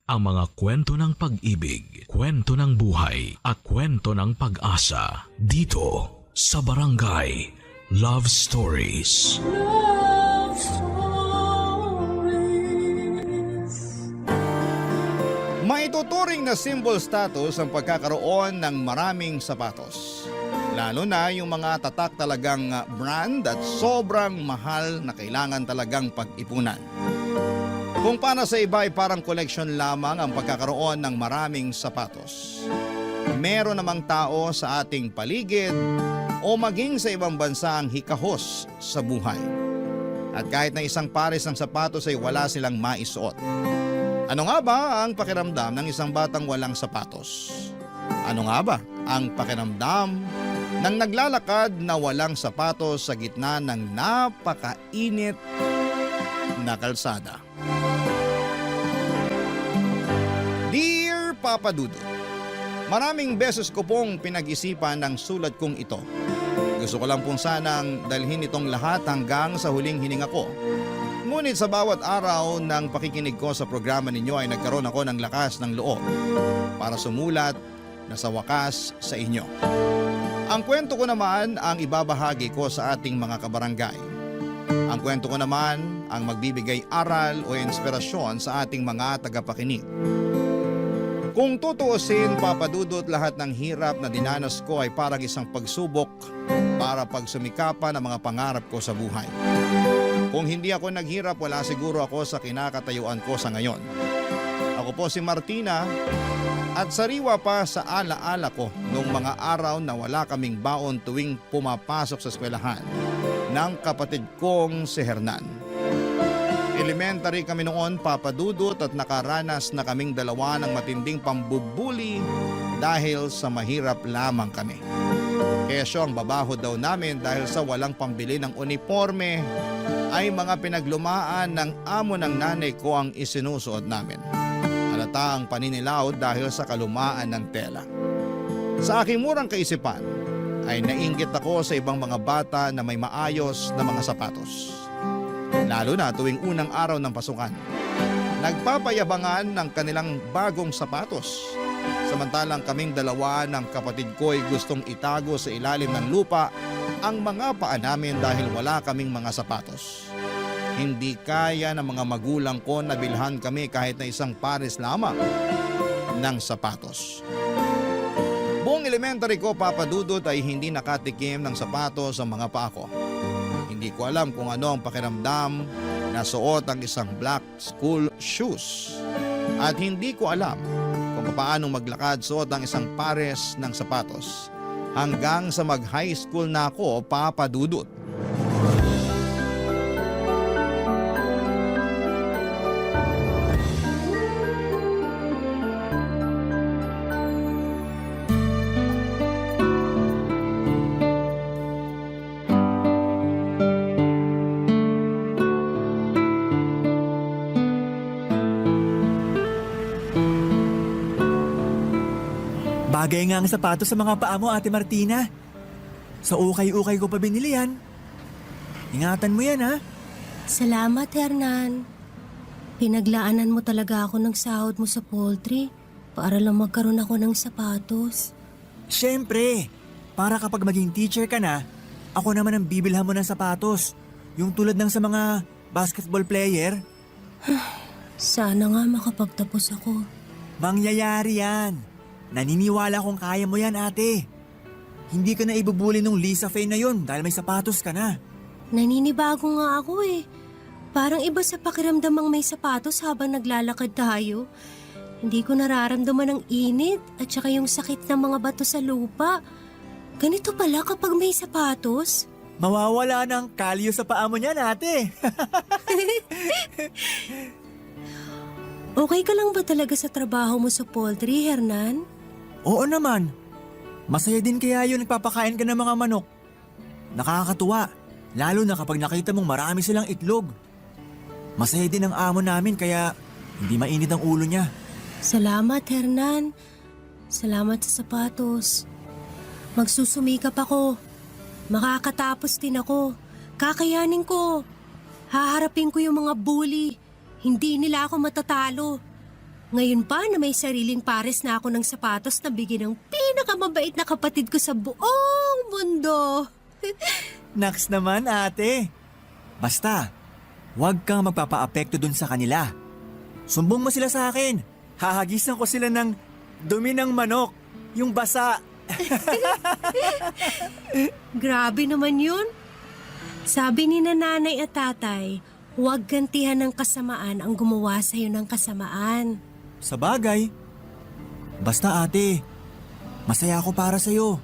ang mga kwento ng pag-ibig, kwento ng buhay, at kwento ng pag-asa dito sa Barangay Love Stories. Love Stories. Maituturing na symbol status ang pagkakaroon ng maraming sapatos. Lalo na yung mga tatak talagang brand at sobrang mahal na kailangan talagang pag-ipunan. Kung para sa iba ay parang koleksyon lamang ang pagkakaroon ng maraming sapatos. Meron namang tao sa ating paligid o maging sa ibang bansa ang hikahos sa buhay. At kahit na isang pares ng sapatos ay wala silang maisuot. Ano nga ba ang pakiramdam ng isang batang walang sapatos? Ano nga ba ang pakiramdam ng naglalakad na walang sapatos sa gitna ng napakainit na kalsada? Dear Papa Dudut, maraming beses ko pong pinag-isipan ng sulat kong ito. Gusto ko lang pong sanang dalhin itong lahat hanggang sa huling hininga ko. Ngunit sa bawat araw ng pakikinig ko sa programa ninyo ay nagkaroon ako ng lakas ng loob para sumulat na sa wakas sa inyo. Ang kwento ko naman ang ibabahagi ko sa ating mga kabarangay. Ang kwento ko naman ang magbibigay aral o inspirasyon sa ating mga tagapakinig. Kung tutuusin, Papadudot, lahat ng hirap na dinanas ko ay parang isang pagsubok para pagsumikapan ang mga pangarap ko sa buhay. Kung hindi ako naghirap, wala siguro ako sa kinakatayuan ko sa ngayon. Ako po si Martina at sariwa pa sa alaala ko noong mga araw na wala kaming baon tuwing pumapasok sa eskwelahan ng kapatid kong si Hernan. Elementary kami noon, Papadudot, at nakaranas na kaming dalawa ng matinding pambubuli dahil sa mahirap lamang kami. Kesyo ang babaho daw namin dahil sa walang pambili ng uniforme ay mga pinaglumaan ng amo ng nanay ko ang isinusuot namin. Halata ang paninilaw dahil sa kalumaan ng tela. Sa aking murang kaisipan ay nainggit ako sa ibang mga bata na may maayos na mga sapatos. Lalo na tuwing unang araw ng pasukan. Nagpapayabangan ng kanilang bagong sapatos. Samantalang kaming dalawa ng kapatid ko ay gustong itago sa ilalim ng lupa ang mga paa namin dahil wala kaming mga sapatos. Hindi kaya ng mga magulang ko na bilhan kami kahit na isang pares lamang ng sapatos. Buong elementary ko, Papadudot, ay hindi nakatikim ng sapatos ang mga paa ko. Hindi ko alam kung ano ang pakiramdam na suot ang isang black school shoes. At hindi ko alam kung paano maglakad suot ang isang pares ng sapatos. Hanggang sa mag-high school na ako, Papadudot. Bagay nga ang sapatos sa mga paa mo, Ate Martina. Sa ukay-ukay ko pa binili yan. Ingatan mo yan, ha? Salamat, Hernan. Pinaglaanan mo talaga ako ng sahod mo sa poultry para lang magkaroon ako ng sapatos. Siyempre, para kapag maging teacher ka na, ako naman ang bibilhan mo ng sapatos. Yung tulad ng sa mga basketball player. Sana nga makapagtapos ako. Mangyayari yan. Naniniwala kong kaya mo yan, ate. Hindi ka na ibubuli nung Lisa Faye na yun dahil may sapatos ka na. Naninibago nga ako eh. Parang iba sa pakiramdam ang may sapatos habang naglalakad tayo. Hindi ko nararamdaman ang init at saka yung sakit ng mga bato sa lupa. Ganito pala kapag may sapatos. Mawawala ng kalyo sa paa mo niyan, ate. Okay ka lang ba talaga sa trabaho mo sa poultry, Hernan? Oo naman. Masaya din kaya yun nagpapakain ka ng mga manok. Nakakatuwa, lalo na kapag nakita mong marami silang itlog. Masaya din ang amo namin kaya hindi mainit ang ulo niya. Salamat, Hernan. Salamat sa sapatos. Magsusumikap ako. Makakatapos din ako. Kakayanin ko. Haharapin ko yung mga bully. Hindi nila ako matatalo. Ngayon pa na may sariling pares na ako ng sapatos na bigyan ng pinakamabait na kapatid ko sa buong mundo. Naks naman ate. Basta, huwag kang magpapaapekto dun sa kanila. Sumbong mo sila sa akin. Hahagisan ko sila ng dumi ng manok, yung basa. Grabe naman yun. Sabi ni nanay at tatay, huwag gantihan ng kasamaan ang gumawa sa'yo ng kasamaan. Sa bagay. Basta ate, masaya ako para sa'yo.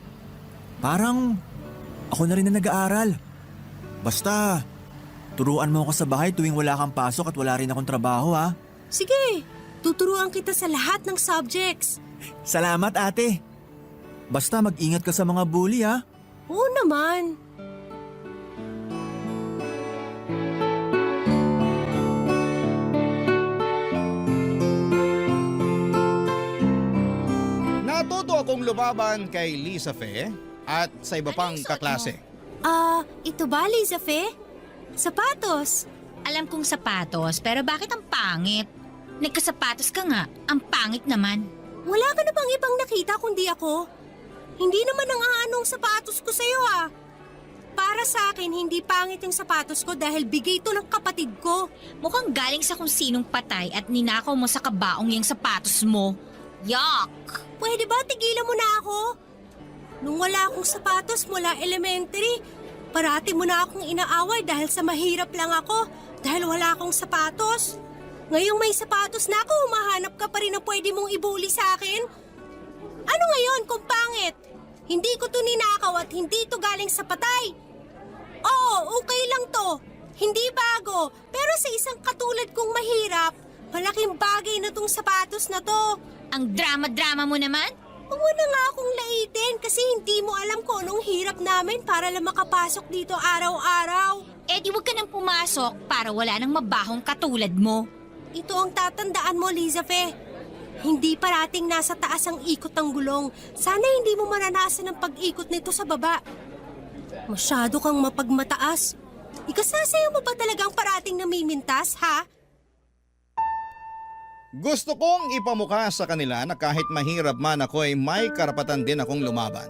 Parang ako na rin na nag-aaral. Basta, turuan mo ako sa bahay tuwing wala kang pasok at wala rin akong trabaho ha. Sige, tuturuan kita sa lahat ng subjects. Salamat ate. Basta mag-ingat ka sa mga bully ha. Oo naman. Natuto akong lumaban kay Lisa Fe at sa iba pang kaklase. Ito ba, Liza Fe? Sapatos. Alam kong sapatos, pero bakit ang pangit? Nagkasapatos ka nga, ang pangit naman. Wala ka na bang ibang nakita kundi ako? Hindi naman ang aanong sapatos ko sa'yo ah. Para sa akin, hindi pangit yung sapatos ko dahil bigay ito ng kapatid ko. Mukhang galing sa kung sinong patay at ninakaw mo sa kabaong yung sapatos mo. Yuck! Pwede ba tigilan mo na ako? Nung wala akong sapatos mula elementary, parati mo na akong inaaway dahil sa mahirap lang ako dahil wala akong sapatos. Ngayong may sapatos na ako, humahanap ka pa rin na pwede mong ibuli sa akin? Ano ngayon kung pangit? Hindi ko to ninakaw at hindi to galing sa patay. Oo, okay lang to. Hindi bago, pero sa isang katulad kong mahirap, malaking bagay na tong sapatos na to. Ang drama-drama mo naman? Huwag mo na nga akong laitin kasi hindi mo alam kung anong hirap namin para lang makapasok dito araw-araw. Eh di wag ka nang pumasok para wala nang mabahong katulad mo. Ito ang tatandaan mo, Liza Fe. Hindi parating nasa taas ang ikot ng gulong. Sana hindi mo maranasan ang pag-ikot nito sa baba. Masyado kang mapagmataas. Ikasasayaw mo ba talagang parating namimintas, ha? Gusto kong ipamukha sa kanila na kahit mahirap man ako ay may karapatan din akong lumaban.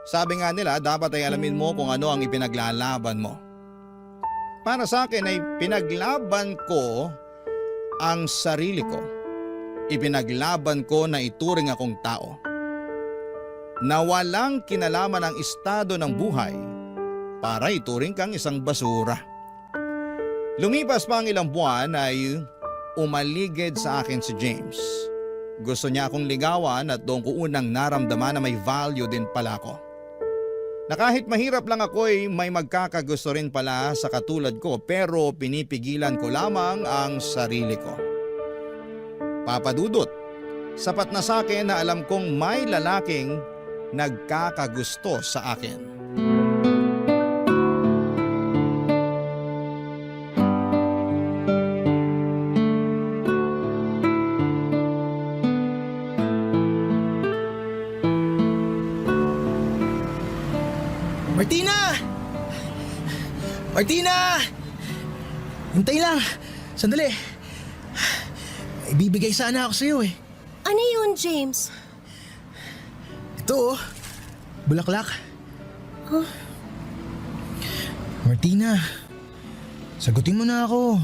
Sabi nga nila, dapat ay alamin mo kung ano ang ipinaglalaban mo. Para sa akin ay pinaglaban ko ang sarili ko. Ipinaglaban ko na ituring akong tao. Na walang kinalaman ang estado ng buhay para ituring kang isang basura. Lumipas pa ang ilang buwan ay umaligid sa akin si James. Gusto niya akong ligawan at doon ko unang naramdaman na may value din pala ako. Na kahit mahirap lang ako ay may magkakagusto rin pala sa katulad ko pero pinipigilan ko lamang ang sarili ko. Papa Dudut, sapat na sa akin na alam kong may lalaking nagkakagusto sa akin. Martina! Martina! Hintay lang. Sandali. Ibibigay sana ako sa'yo eh. Ano yun, James? Ito oh. Bulaklak. Martina, sagutin mo na ako.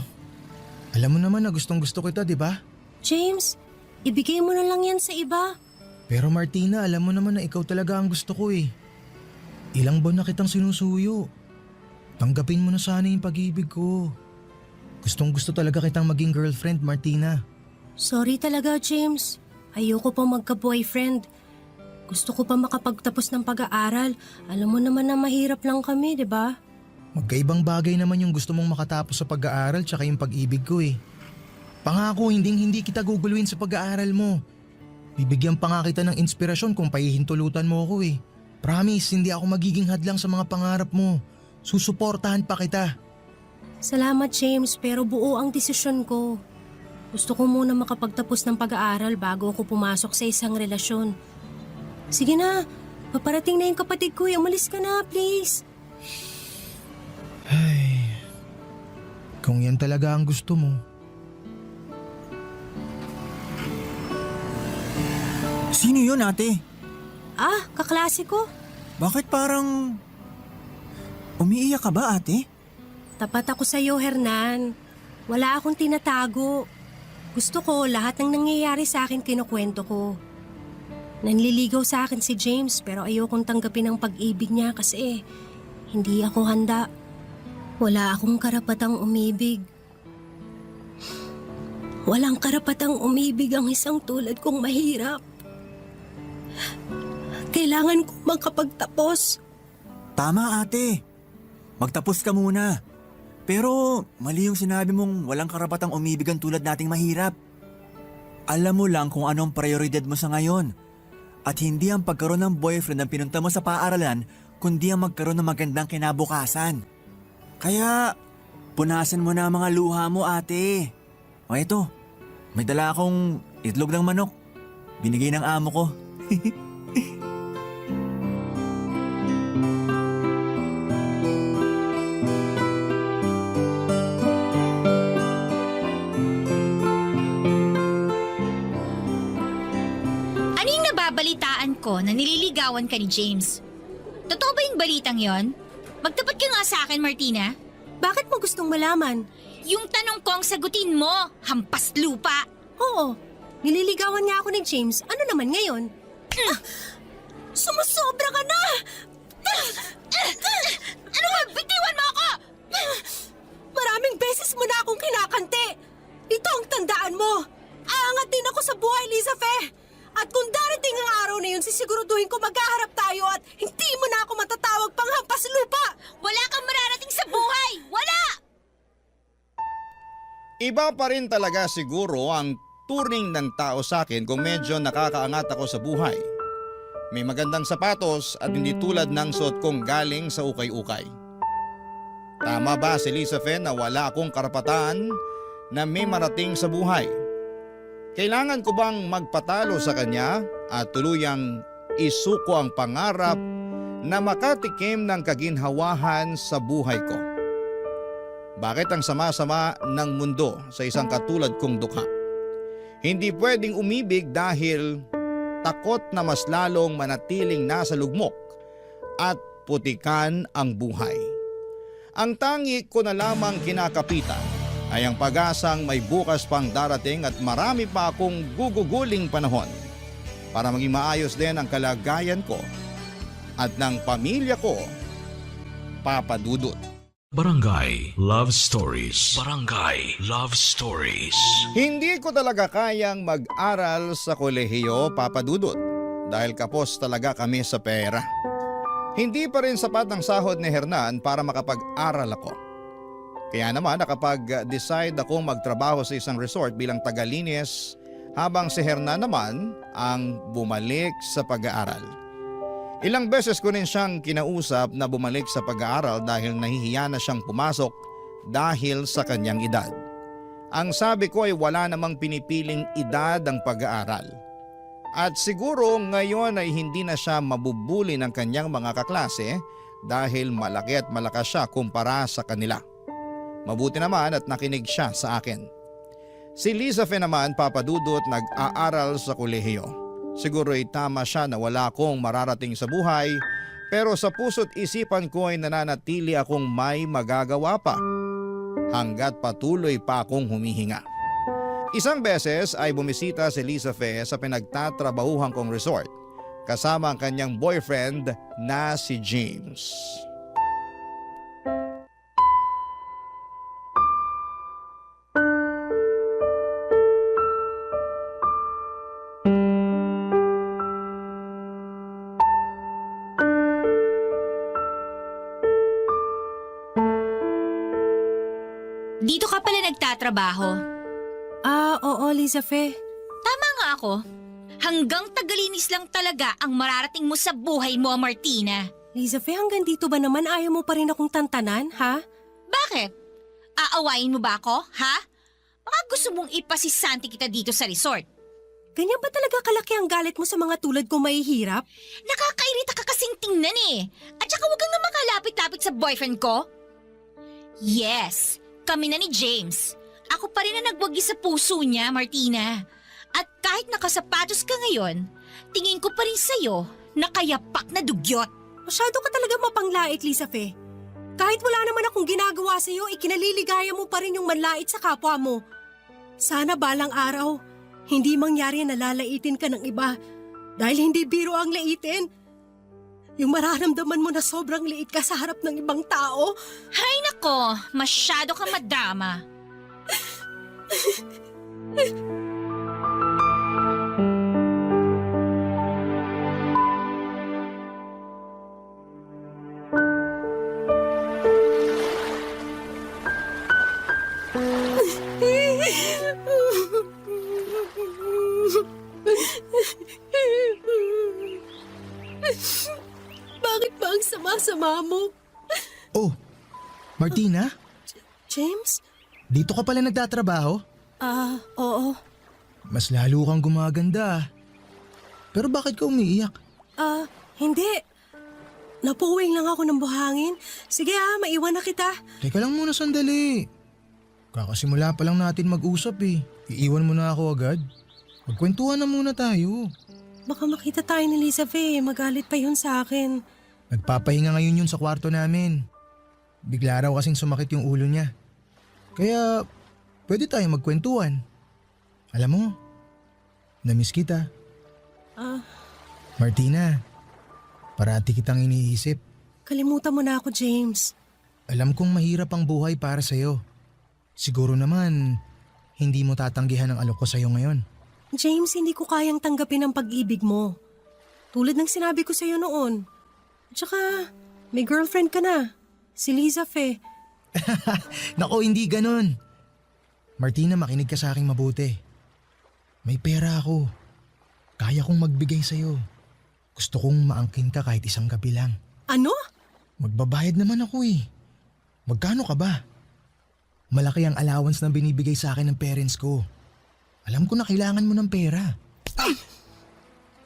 Alam mo naman na gustong gusto kita, di ba? James, ibigay mo na lang yan sa iba. Pero Martina, alam mo naman na ikaw talaga ang gusto ko eh. Ilang buwan na kitang sinusuyo. Tanggapin mo na sana yung pag-ibig ko. Gustong gusto talaga kitang maging girlfriend, Martina. Sorry talaga, James. Ayoko pa magka-boyfriend. Gusto ko pa makapagtapos ng pag-aaral. Alam mo naman na mahirap lang kami, di ba? Magkaibang bagay naman yung gusto mong makatapos sa pag-aaral tsaka yung pag-ibig ko eh. Pangako, hindi kita guguluhin sa pag-aaral mo. Bibigyan pa nga kita ng inspirasyon kung pahihintulutan mo ako eh. Promise, hindi ako magiging hadlang sa mga pangarap mo. Susuportahan pa kita. Salamat, James, pero buo ang desisyon ko. Gusto ko muna makapagtapos ng pag-aaral bago ako pumasok sa isang relasyon. Sige na, paparating na yung kapatid ko. Umalis ka na, please. Ay, kung yan talaga ang gusto mo. Sino yun, ate? Ah, kaklase ko. Bakit parang... Umiiyak ka ba, ate? Tapat ako sa'yo, Hernan. Wala akong tinatago. Gusto ko lahat ng nangyayari sa akin kinukwento ko. Nanliligaw sa akin si James pero ayokong tanggapin ang pag-ibig niya kasi hindi ako handa. Wala akong karapatang umibig. Walang karapatang umibig ang isang tulad kong mahirap. Kailangan ko makapagtapos. Tama, ate. Magtapos ka muna. Pero mali yung sinabi mong walang karapatang umibig ang tulad nating mahirap. Alam mo lang kung anong prioridad mo sa ngayon. At hindi ang pagkaroon ng boyfriend ang pinunta mo sa paaralan, kundi ang magkaroon ng magandang kinabukasan. Kaya, punasan mo na ang mga luha mo, ate. O eto, may dala akong itlog ng manok. Binigay ng amo ko. Ano yung nababalitaan ko na nililigawan ka ni James? Totoo ba yung balitang yon? Magtapat ka nga sa akin, Martina. Bakit mo gustong malaman? Yung tanong ko ang sagutin mo, hampas lupa. Oo, nililigawan nga ako ni James. Ano naman ngayon? Sumusobra ka na! Ano ba? Bitiwan mo ako! Maraming beses mo na akong kinakante. Ito ang tandaan mo. Aangat din ako sa buhay, Lisa Fe. At kung darating ang araw na yun, sisiguraduhin ko maghaharap tayo at hindi mo na ako matatawag pang hampas lupa. Wala kang mararating sa buhay! Wala! Iba pa rin talaga siguro ang turing ng tao sa akin kung medyo nakakaangat ako sa buhay. May magandang sapatos at hindi tulad ng suot kong galing sa ukay-ukay. Tama ba si Lisa Fe na wala akong karapatan na may marating sa buhay? Kailangan ko bang magpatalo sa kanya at tuluyang isuko ang pangarap na makatikim ng kaginhawahan sa buhay ko? Bakit ang sama-sama ng mundo sa isang katulad kong dukha? Hindi pwedeng umibig dahil takot na mas lalong manatiling nasa lugmok at putikan ang buhay. Ang tangi ko na lamang kinakapitan ay ang pag-asang may bukas pang darating at marami pa akong guguguling panahon para maging maayos din ang kalagayan ko at ng pamilya ko, Papa Dudut. Barangay Love Stories. Barangay Love Stories. Hindi ko talaga kayang mag-aral sa kolehiyo, Papa Dudut, dahil kapos talaga kami sa pera. Hindi pa rin sapat ang sahod ni Hernan para makapag-aral ako. Kaya naman nakapag-decide akong magtrabaho sa isang resort bilang tagalinis habang si Hernan naman ang bumalik sa pag-aaral. Ilang beses ko rin siyang kinausap na bumalik sa pag-aaral dahil nahihiya na siyang pumasok dahil sa kanyang edad. Ang sabi ko ay wala namang pinipiling edad ang pag-aaral. At siguro ngayon ay hindi na siya mabubuli ng kanyang mga kaklase dahil malaki at malakas siya kumpara sa kanila. Mabuti naman at nakinig siya sa akin. Si Lisa Fe naman, Papa Dudut, nag-aaral sa kolehiyo. Siguro ay tama siya na wala akong mararating sa buhay, pero sa puso't isipan ko ay nananatili akong may magagawa pa hanggat patuloy pa akong humihinga. Isang beses ay bumisita si Lisa Fe sa pinagtatrabahuhan kong resort kasama ang kanyang boyfriend na si James. Dito ka pala nagtatrabaho. Oo, Lisa Fe. Tama nga ako. Hanggang tagalinis lang talaga ang mararating mo sa buhay mo, Martina. Lisa Fe, hanggang dito ba naman ayaw mo pa rin akong tantanan, ha? Bakit? Aawain mo ba ako, ha? Baka gusto mong ipasisanti kita dito sa resort. Ganyan ba talaga kalaki ang galit mo sa mga tulad kong mahihirap? Nakakairita ka kasing tingnan eh. At saka huwag kang nga makalapit-lapit sa boyfriend ko. Yes, kami na ni James. Ako pa rin na nagwagi sa puso niya, Martina. At kahit nakasapatos ka ngayon, tingin ko pa rin sa'yo na kayapak na dugyot. Masyado ka talaga mapanglait, Lisa Fe. Kahit wala naman akong ginagawa sa'yo, ikinaliligaya mo pa rin yung manlait sa kapwa mo. Sana balang araw, hindi mangyari na lalaitin ka ng iba dahil hindi biro ang laitin. Yung mararamdaman mo na sobrang liit ka sa harap ng ibang tao. Hay nako, masyado kang madama. Bakit ba ang sama-sama mo? Oh, Martina? James? Dito ka pala nagtatrabaho? Oo. Mas lalo kang gumaganda. Pero bakit ka umiiyak? Hindi. Napuwing lang ako ng buhangin. Sige maiwan na kita. Teka lang muna sandali. Kakasimula pa lang natin mag-usap eh. Iiwan mo na ako agad. Magkwentuhan na muna tayo. Baka makita tayo ni Lisa Fe, magalit pa yun sa akin. Nagpapahinga ngayon yun sa kwarto namin. Bigla raw kasing sumakit yung ulo niya. Kaya pwede tayong magkwentuhan. Alam mo, namiss kita. Martina, parati kitang iniisip. Kalimutan mo na ako, James. Alam kong mahirap ang buhay para sa'yo. Siguro naman, hindi mo tatanggihan ang alok ko sa'yo ngayon. James, hindi ko kayang tanggapin ang pag-ibig mo. Tulad ng sinabi ko sa'yo noon. Tsaka, may girlfriend ka na. Si Lisa Fe. Nako, hindi ganun. Martina, makinig ka sa aking mabuti. May pera ako. Kaya kong magbigay sa'yo. Gusto kong maangkin ka kahit isang gabi lang. Ano? Magbabayad naman ako eh. Magkano ka ba? Malaki ang allowance na binibigay sa akin ng parents ko. Alam ko na kailangan mo ng pera.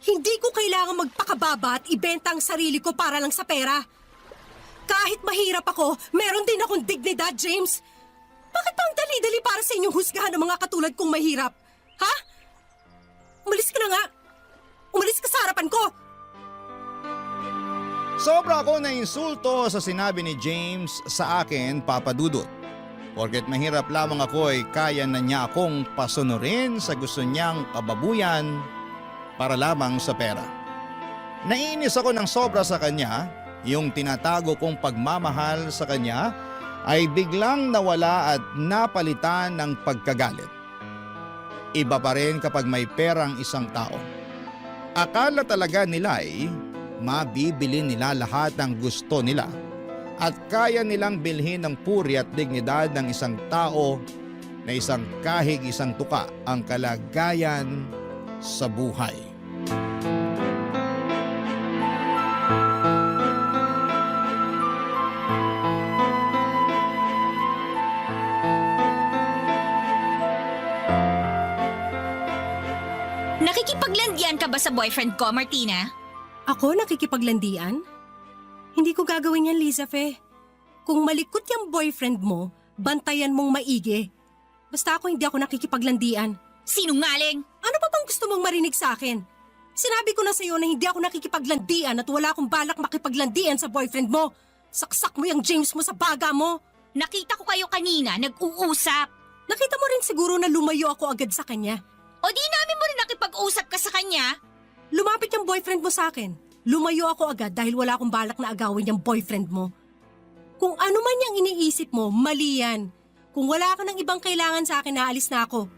Hindi ko kailangan magpakababa at ibenta ang sarili ko para lang sa pera. Kahit mahirap ako, meron din akong dignidad, James. Bakit pa ang dali-dali para sa inyong husgahan ng mga katulad kong mahirap? Ha? Umalis ka na nga. Umalis ka sa harapan ko. Sobra ako na insulto sa sinabi ni James sa akin, Papa Dudut. Porket mahirap lamang ako ay kaya na niya akong pasunurin sa gusto niyang kababuyan para lamang sa pera. Naiinis ako ng sobra sa kanya, yung tinatago kong pagmamahal sa kanya ay biglang nawala at napalitan ng pagkagalit. Iba pa rin kapag may perang isang tao. Akala talaga nila ay mabibili nila lahat ng gusto nila at kaya nilang bilhin ng puri at dignidad ng isang tao na isang kahig isang tuka ang kalagayan sa buhay. Nakikipaglandian ka ba sa boyfriend ko, Martina? Ako nakikipaglandian? Hindi ko gagawin yan, Lisa Fe. Kung malikot yung boyfriend mo, bantayan mong maigi. Basta ako hindi ako nakikipaglandian. Sinungaling! Ano pa bang gusto mong marinig sa akin? Sinabi ko na sa'yo na hindi ako nakikipaglandian at wala akong balak makipaglandian sa boyfriend mo. Saksak mo yung James mo sa baga mo. Nakita ko kayo kanina, nag-uusap. Nakita mo rin siguro na lumayo ako agad sa kanya. O di namin mo rin nakipag-usap ka sa kanya? Lumapit yung boyfriend mo sa akin. Lumayo ako agad dahil wala akong balak na agawin yung boyfriend mo. Kung ano man yung iniisip mo, mali yan. Kung wala ka ng ibang kailangan sa akin, naalis na ako.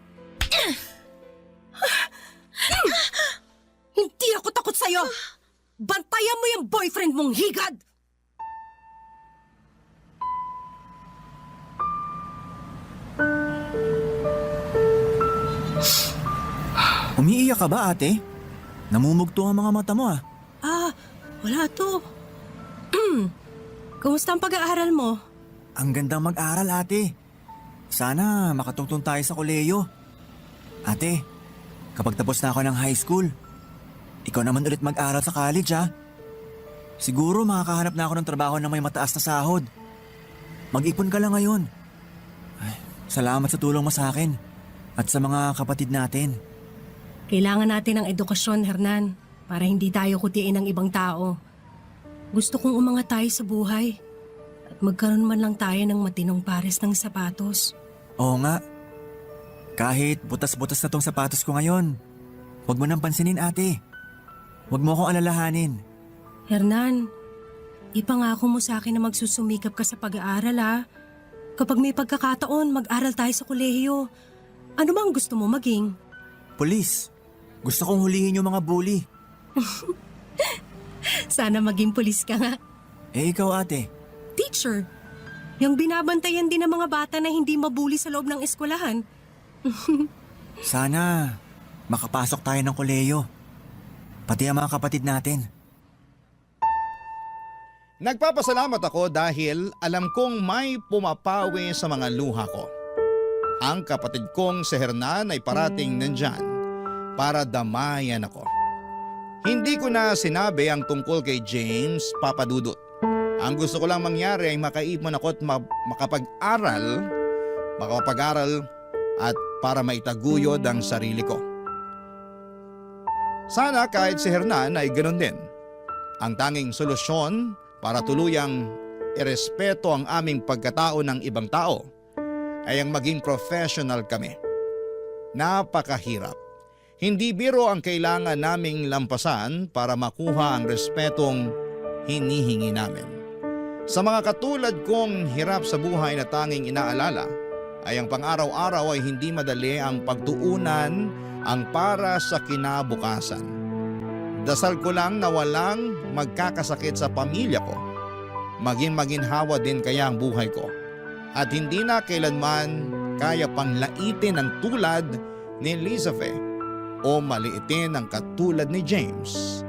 Hindi ako takot sa'yo. Bantayan mo yung boyfriend mong higad. Umiiyak ka ba, ate? Namumugto ang mga mata mo ah. Wala to. Kumusta ang pag-aaral mo? Ang gandang mag-aral, ate. Sana makatungtong tayo sa koleyo. Ate, kapag tapos na ako ng high school, ikaw naman ulit mag-aral sa college ah. Siguro makakahanap na ako ng trabaho na may mataas na sahod. Mag-ipon ka lang ngayon. Ay, salamat sa tulong mo sa akin at sa mga kapatid natin. Kailangan natin ng edukasyon, Hernan. para hindi tayo kutiin ng ibang tao. Gusto kong umangat tayo sa buhay at magkaroon man lang tayo ng matinong pares ng sapatos. Oo nga. Kahit butas-butas na tong sapatos ko ngayon, huwag mo nang pansinin ate. Huwag mo akong alalahanin. Hernan, ipangako mo sa akin na magsusumikap ka sa pag-aaral ha. Kapag may pagkakataon, mag-aral tayo sa kolehiyo. Ano bang gusto mo maging? Pulis, gusto kong hulihin yung mga bully. Sana maging pulis ka nga. Eh ikaw ate, Teacher, yung binabantayan din ng mga bata na hindi mabuli sa loob ng eskwelahan. sana makapasok tayo ng kolehiyo. Pati ang mga kapatid natin. Nagpapasalamat ako dahil alam kong may pumapawi sa mga luha ko. Ang kapatid kong si Hernan ay parating nandyan para damayan ako. Hindi ko na sinabi ang tungkol kay James, Papa Dudut. Ang gusto ko lang mangyari ay makaipon ako at makapag-aral at para maitaguyod ang sarili ko. Sana kahit si Hernan ay ganoon din. Ang tanging solusyon para tuluyang irespeto ang aming pagkatao ng ibang tao ay ang maging professional kami. Napakahirap. Hindi biro ang kailangan naming lampasan para makuha ang respetong hinihingi namin. Sa mga katulad kong hirap sa buhay na tanging inaalala, ay ang pang-araw-araw ay hindi madali ang pagtuunan ang para sa kinabukasan. Dasal ko lang na walang magkakasakit sa pamilya ko. Maging maginhawa din kaya ang buhay ko. At hindi na kailanman kaya pang laitin ang tulad ni Elizabeth o maliitin ang katulad ni James,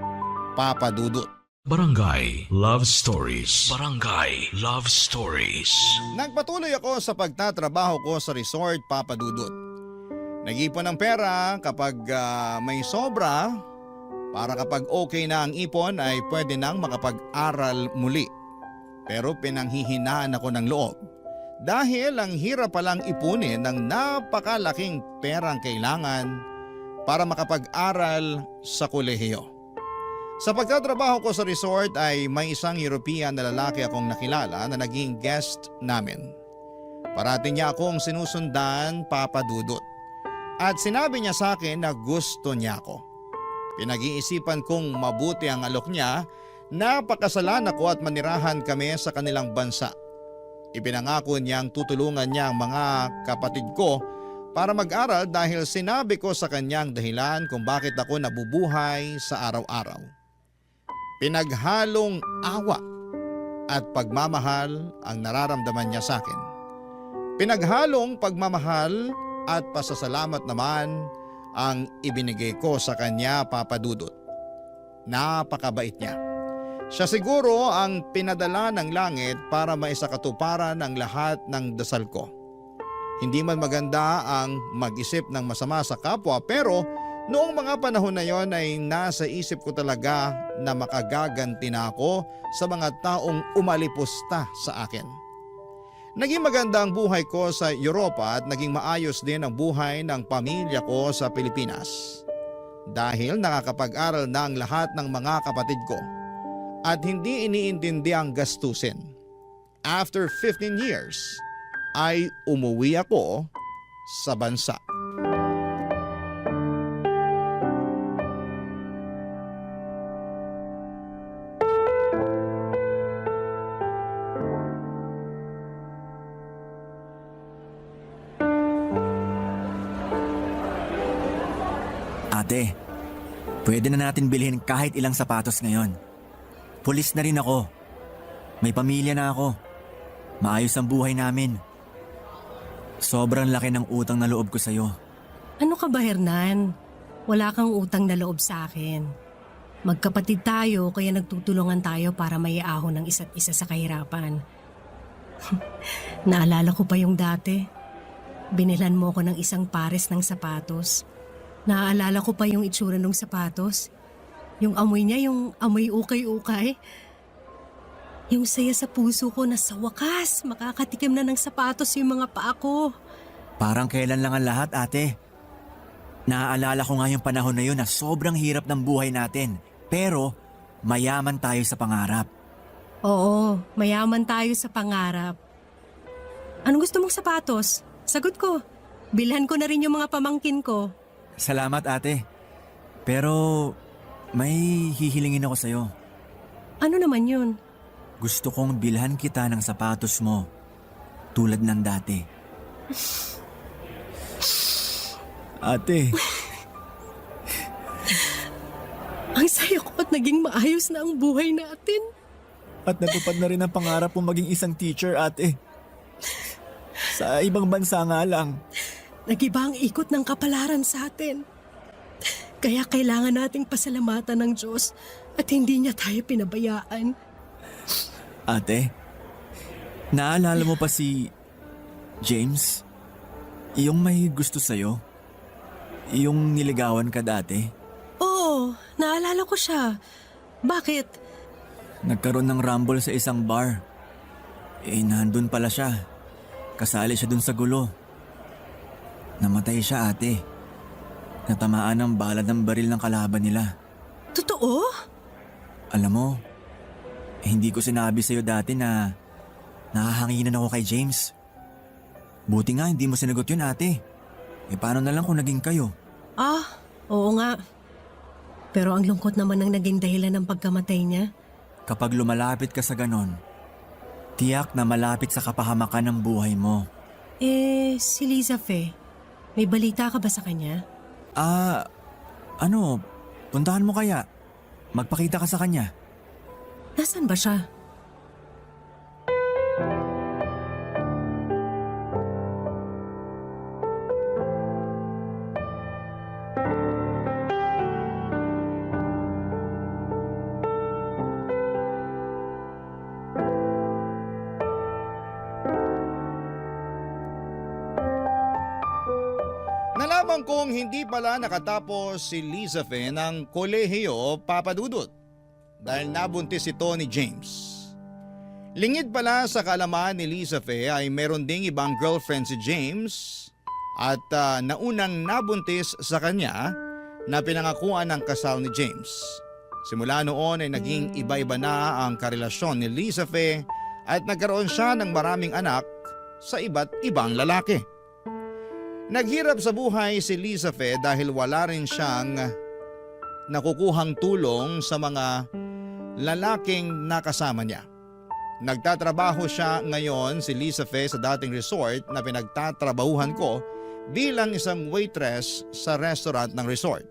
Papa Dudut. Barangay Love Stories. Barangay Love Stories. Nagpatuloy ako sa pagtatrabaho ko sa resort, Papa Dudut. Nag-ipon ng pera kapag may sobra para kapag okay na ang ipon ay pwede nang makapag-aral muli. Pero pinanghihinaan ako ng loob dahil ang hirap palang ipunin ng napakalaking perang kailangan para makapag-aral sa kolehiyo. Sa pagtatrabaho ko sa resort ay may isang European na lalaki akong nakilala na naging guest namin. Parati niya akong sinusundan, Papa Dudut. At sinabi niya sa akin na gusto niya ako. Pinag-iisipan kong mabuti ang alok niya na pakasalan ako at manirahan kami sa kanilang bansa. Ipinangako niyang tutulungan niya ang mga kapatid ko para mag-aral dahil sinabi ko sa kanyang dahilan kung bakit ako nabubuhay sa araw-araw. Pinaghalong awa at pagmamahal ang nararamdaman niya sa akin. Pinaghalong pagmamahal at pasasalamat naman ang ibinigay ko sa kanya, Papa Dudut. Napakabait niya. Siya siguro ang pinadala ng langit para maisakatuparan ang lahat ng dasal ko. Hindi man maganda ang mag-isip ng masama sa kapwa pero noong mga panahon na yon ay nasa isip ko talaga na makagaganti na ako sa mga taong umalipusta sa akin. Naging maganda ang buhay ko sa Europa at naging maayos din ang buhay ng pamilya ko sa Pilipinas. Dahil nakakapag-aral na ang lahat ng mga kapatid ko at hindi iniintindi ang gastusin. After 15 years ay umuwi ako sa bansa. Ate, pwede na natin bilhin kahit ilang sapatos ngayon. Pulis na rin ako. May pamilya na ako. Maayos ang buhay namin. Sobrang laki ng utang na loob ko sa'yo. Ano ka ba, Hernan? Wala kang utang na loob sa akin. Magkapatid tayo kaya nagtutulungan tayo para maiahon ng isa't isa sa kahirapan. Naalala ko pa yung dati. Binilan mo ko ng isang pares ng sapatos. Naaalala ko pa yung itsura ng sapatos. Yung amoy niya, yung amoy ukay-ukay. Yung saya sa puso ko na sa wakas, makakatikim na ng sapatos yung mga paa ko. Parang kailan lang ang lahat, ate. Naaalala ko nga yung panahon na yun na sobrang hirap ng buhay natin. Pero mayaman tayo sa pangarap. Oo, mayaman tayo sa pangarap. Anong gusto mong sapatos? Sagot ko. Bilhan ko na rin yung mga pamangkin ko. Salamat ate. Pero may hihilingin ako sa'yo. Ano naman yun? Gusto kong bilhan kita ng sapatos mo. Tulad ng dati. Ate, Ang saya ko at naging maayos na ang buhay natin. at natupad na rin ang pangarap mo maging isang teacher, ate. Sa ibang bansa nga lang. Nag-iba ang ikot ng kapalaran sa atin. Kaya kailangan nating pasalamatan ng Diyos at hindi niya tayo pinabayaan. Ate, naalala mo pa si James? Yung may gusto sa'yo? Yung niligawan ka dati? Oo, naalala ko siya. Bakit? Nagkaroon ng rumble sa isang bar. Nandun pala siya. Kasali siya dun sa gulo. Namatay siya, ate. Natamaan ng bala ng baril ng kalaban nila. Totoo? Alam mo, hindi ko sinabi sa'yo dati na nahahanginan ako kay James. Buti nga hindi mo sinagot yun, ate. Paano na lang kung naging kayo? Oo nga. Pero ang lungkot naman ang naging dahilan ng pagkamatay niya. Kapag lumalapit ka sa ganon, tiyak na malapit sa kapahamakan ng buhay mo. Si Liza Fe, may balita ka ba sa kanya? Puntahan mo kaya? Magpakita ka sa kanya. Nasaan ba siya? Nalaman kong hindi pala nakatapos si Liza Fe ng kolehiyo, Papa Dudut, dahil nabuntis ito ni James. Lingid pala sa kaalaman ni Liza Fe ay meron ding ibang girlfriend si James at naunang nabuntis sa kanya na pinangakuan ng kasal ni James. Simula noon ay naging iba-iba na ang karelasyon ni Liza Fe at nagkaroon siya ng maraming anak sa iba't ibang lalaki. Naghirap sa buhay si Liza Fe dahil wala rin siyang nakukuhang tulong sa mga lalaking nakasama niya. Nagtatrabaho siya ngayon si Liza Fe sa dating resort na pinagtatrabahuhan ko bilang isang waitress sa restaurant ng resort.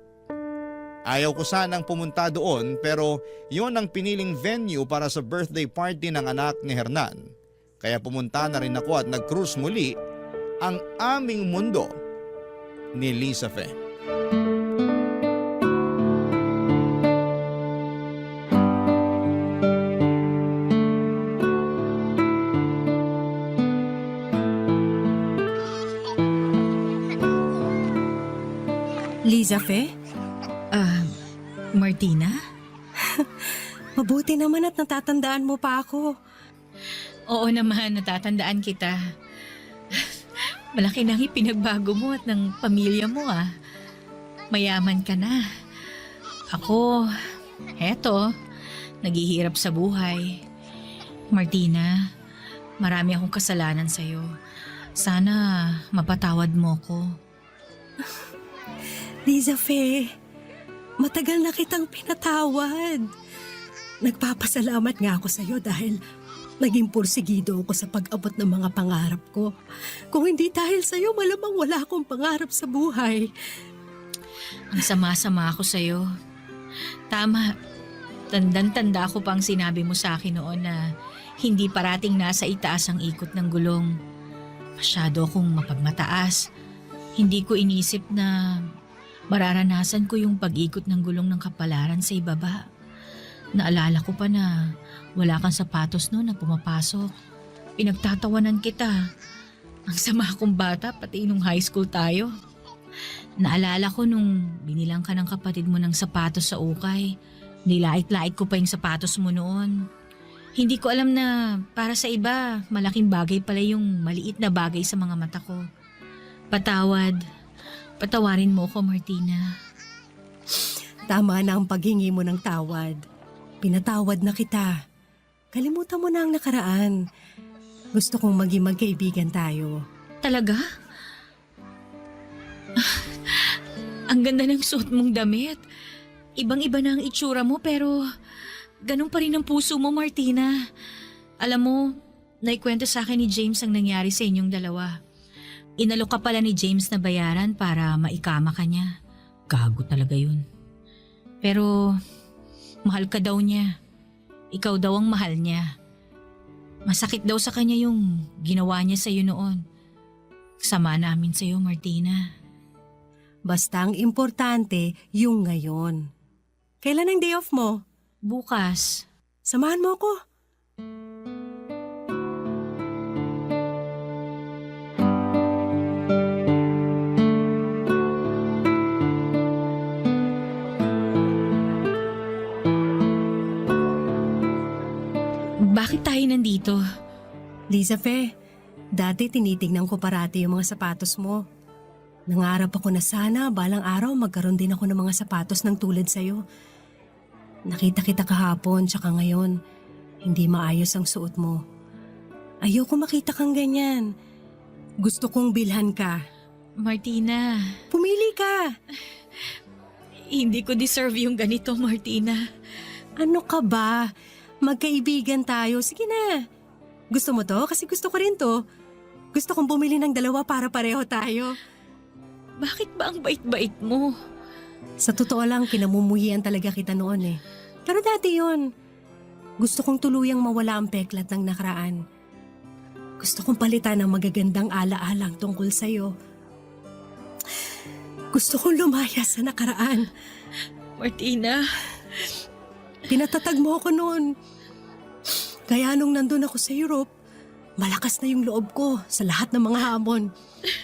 Ayaw ko sanang pumunta doon pero yon ang piniling venue para sa birthday party ng anak ni Hernan. Kaya pumunta na rin ako at nag-cruise muli ang aming mundo ni Liza Fe. Liza Fe? Martina? Mabuti naman at natatandaan mo pa ako. Oo naman, natatandaan kita. Malaki nang ipinagbago mo at ng pamilya mo Mayaman ka na. Ako, eto, naghihirap sa buhay. Martina, marami akong kasalanan sa'yo. Sana mapatawad mo ko. Liza Fe, matagal na kitang pinatawad. Nagpapasalamat nga ako sa'yo dahil naging pursigido ako sa pag-abot ng mga pangarap ko. Kung hindi dahil sa'yo, malamang wala akong pangarap sa buhay. Ang sama-sama ako sa'yo. Tama, tandang-tanda ko pang sinabi mo sa akin noon na hindi parating nasa itaas ang ikot ng gulong. Masyado akong mapagmataas. Hindi ko inisip na mararanasan ko yung pag-ikot ng gulong ng kapalaran sa ibaba. Naalala ko pa na wala kang sapatos noon na pumapasok. Pinagtatawanan kita. Ang sama akong bata pati nung high school tayo. Naalala ko nung binilang ka ng kapatid mo ng sapatos sa ukay. Nilait-lait ko pa yung sapatos mo noon. Hindi ko alam na para sa iba, malaking bagay pala yung maliit na bagay sa mga mata ko. Patawarin mo ko, Martina. Tama na ang paghingi mo ng tawad. Pinatawad na kita. Kalimutan mo na ang nakaraan. Gusto kong maging magkaibigan tayo. Talaga? Ang ganda ng suot mong damit. Ibang-iba na ang itsura mo pero ganun pa rin ang puso mo, Martina. Alam mo, naikwento sa akin ni James ang nangyari sa inyong dalawa. Inalok ka pala ni James na bayaran para maikama ka niya. Gago talaga yun. Pero mahal ka daw niya. Ikaw daw ang mahal niya. Masakit daw sa kanya yung ginawa niya sa'yo noon. Sama namin sa'yo, Martina. Basta ang importante, yung ngayon. Kailan ang day off mo? Bukas. Samahan mo ako. Bakit tayo nandito? Lisa Fe, dati tinitignan ko parati yung mga sapatos mo. Nangarap ako na sana balang araw magkaroon din ako ng mga sapatos ng tulad sa'yo. Nakita kita kahapon tsaka ngayon, hindi maayos ang suot mo. Ayoko makita kang ganyan. Gusto kong bilhan ka. Martina, Pumili ka! hindi ko deserve yung ganito, Martina. Ano ka ba? Magkaibigan tayo. Sige na. Gusto mo to? Kasi gusto ko rin to. Gusto kong bumili ng dalawa para pareho tayo. Bakit ba ang bait-bait mo? Sa totoo lang, kinamumuhian talaga kita noon eh. Pero dati yun. Gusto kong tuluyang mawala ang peklat ng nakaraan. Gusto kong palitan ng magagandang ala-alang tungkol sa'yo. Gusto kong lumaya sa nakaraan. Martina, Pinatatag mo ako noon. Kaya nung nandun ako sa Europe, malakas na yung loob ko sa lahat ng mga hamon.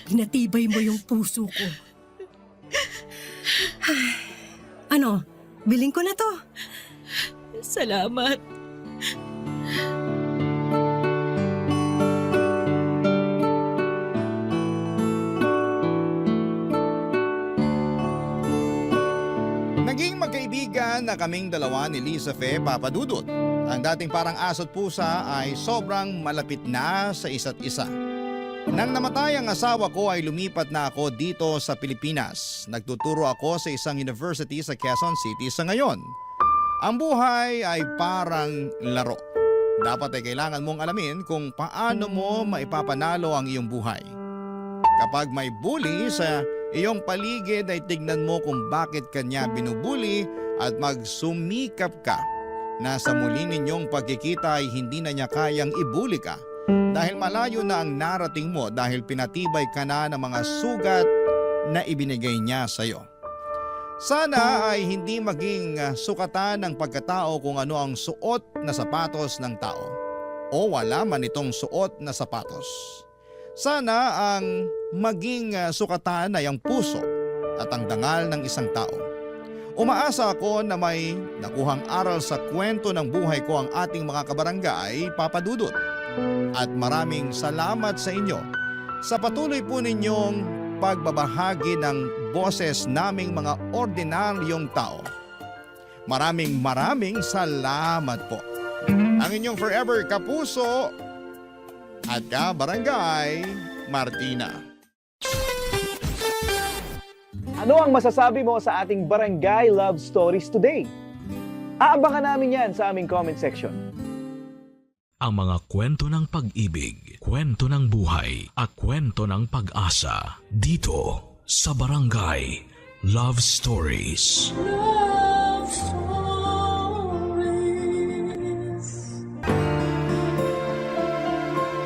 Pinatibay mo yung puso ko. Ano? Biling ko na to. salamat. Naging magkaibigan na kaming dalawa ni Lisa Fe Papadudut. Ang dating parang aso't pusa ay sobrang malapit na sa isa't isa. Nang namatay ang asawa ko ay lumipat na ako dito sa Pilipinas. Nagtuturo ako sa isang university sa Quezon City sa ngayon. Ang buhay ay parang laro. Dapat ay kailangan mong alamin kung paano mo maipapanalo ang iyong buhay. Kapag may bully sa iyong paligid ay tignan mo kung bakit kanya binubuli at magsumikap ka na sa muli ninyong pagkikita ay hindi na niya kayang ibuli ka dahil malayo na ang narating mo dahil pinatibay ka na ng mga sugat na ibinigay niya sa iyo. Sana ay hindi maging sukatan ng pagkatao kung ano ang suot na sapatos ng tao o wala man itong suot na sapatos. Sana ang maging sukatan ay ang puso at ang dangal ng isang tao. Umaasa ako na may nakuhang aral sa kwento ng buhay ko ang ating mga kabarangay, Papadudut. At maraming salamat sa inyo sa patuloy po ninyong pagbabahagi ng boses naming mga ordinaryong tao. Maraming salamat po. Ang inyong forever kapuso at kabarangay, Martina. Ano ang masasabi mo sa ating Barangay Love Stories today? Aabangan namin yan sa aming comment section. Ang mga kwento ng pag-ibig, kwento ng buhay, at kwento ng pag-asa dito sa Barangay Love Stories. Love Stories.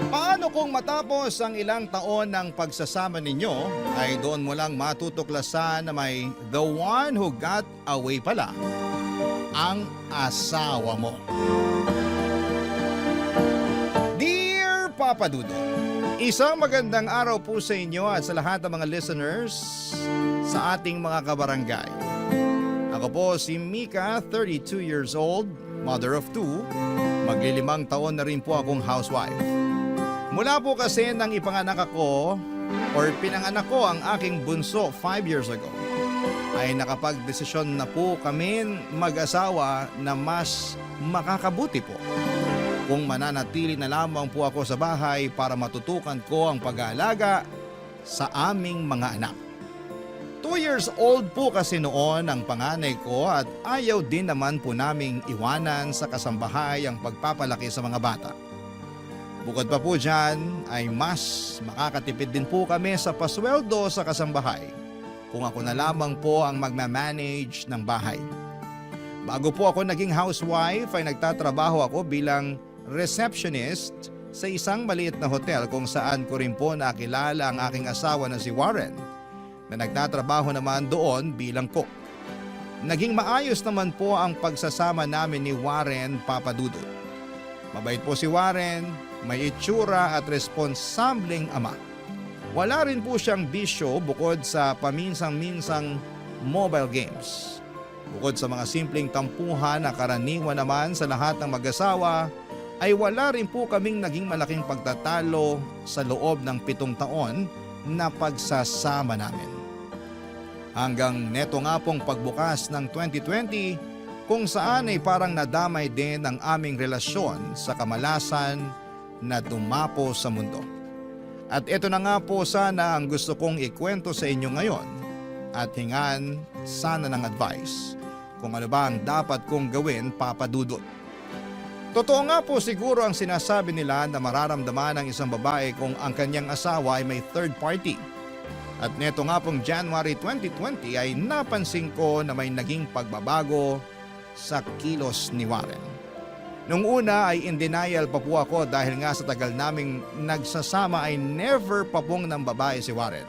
Paano kung matapos ang ilang taon ng pagsasama ninyo ay doon mo lang matutuklasan na may the one who got away pala, ang asawa mo? Dear Papa Dudo, isang magandang araw po sa inyo at sa lahat ng mga listeners sa ating mga kabarangay. Ako po si Mika, 32 years old, mother of 2. Maglilimang taon na rin po akong housewife. Mula po kasi nang ipanganak ako or pinanganak ko ang aking bunso 5 years ago. ay nakapagdesisyon na po kami mag-asawa na mas makakabuti po kung mananatili na lamang po ako sa bahay para matutukan ko ang pag-aalaga sa aming mga anak. 2 years old po kasi noon ang panganay ko at ayaw din naman po naming iwanan sa kasambahay ang pagpapalaki sa mga bata. Bukod pa po dyan ay mas makakatipid din po kami sa pasweldo sa kasambahay kung ako na lamang po ang magmamanage ng bahay. Bago po ako naging housewife ay nagtatrabaho ako bilang receptionist sa isang maliit na hotel kung saan ko rin po nakilala ang aking asawa na si Warren na nagtatrabaho naman doon bilang cook. Naging maayos naman po ang pagsasama namin ni Warren Papadudot. Mabait po si Warren, may itsura at responsableng ama. Wala rin po siyang bisyo bukod sa paminsang-minsang mobile games. Bukod sa mga simpleng tampuhan na karaniwan naman sa lahat ng mag-asawa, ay wala rin po kaming naging malaking pagtatalo sa loob ng 7 taon na pagsasama namin. Hanggang neto nga pong pagbukas ng 2020 kung saan ay parang nadamay din ang aming relasyon sa kamalasan na dumapo sa mundo. At ito na nga po sana ang gusto kong ikwento sa inyo ngayon at hingan sana ng advice kung ano ba ang dapat kong gawin, Papa Dudut. Totoo nga po siguro ang sinasabi nila na mararamdaman ng isang babae kung ang kanyang asawa ay may third party. At neto nga pong January 2020 ay napansin ko na may naging pagbabago sa kilos ni Warren. Nung una ay in denial pa po ako dahil nga sa tagal naming nagsasama ay never pa pong ng babae si Warren.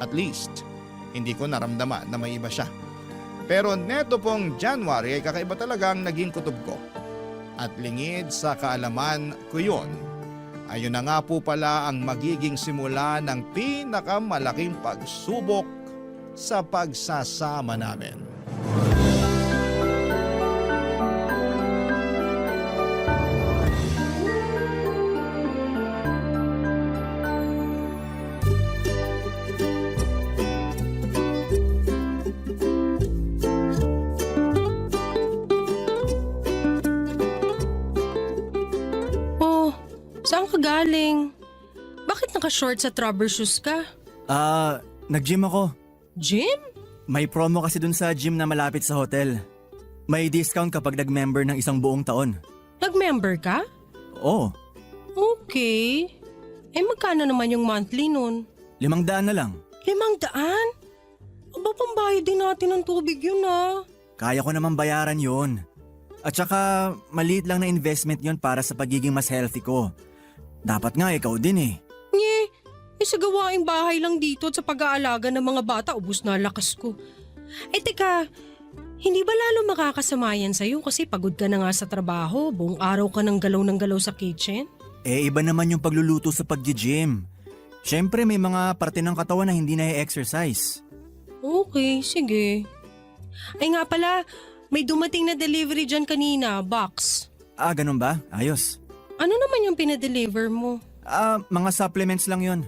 At least, hindi ko naramdaman na may iba siya. Pero neto pong January ay kakaiba talagang naging kutob ko. At lingid sa kaalaman ko yun, ayun na nga po pala ang magiging simula ng pinakamalaking pagsubok sa pagsasama namin. Saan ka galing? Bakit naka-short sa rubber shoes ka? Nag-gym ako. Gym? May promo kasi dun sa gym na malapit sa hotel. May discount kapag nag-member ng 1 buong taon. Nag-member ka? Oo, Okay. Magkano naman yung monthly nun? 500 na lang. 500? Aba, pambayad din natin ng tubig yun ah. Kaya ko naman bayaran yun. At saka maliit lang na investment yun para sa pagiging mas healthy ko. Dapat nga ikaw din eh. Nye, sa gawaing bahay lang dito at sa pag-aalaga ng mga bata, ubus na lakas ko. Teka, hindi ba lalo makakasama yan sa'yo kasi pagod ka na nga sa trabaho, buong araw ka ng galaw sa kitchen? Iba naman yung pagluluto sa pag-gym. Siyempre may mga parte ng katawan na hindi na-exercise. Okay, sige. Nga pala, may dumating na delivery dyan kanina, box. Ganun ba? Ayos. Ano naman yung pinadeliver mo? Mga supplements lang yon.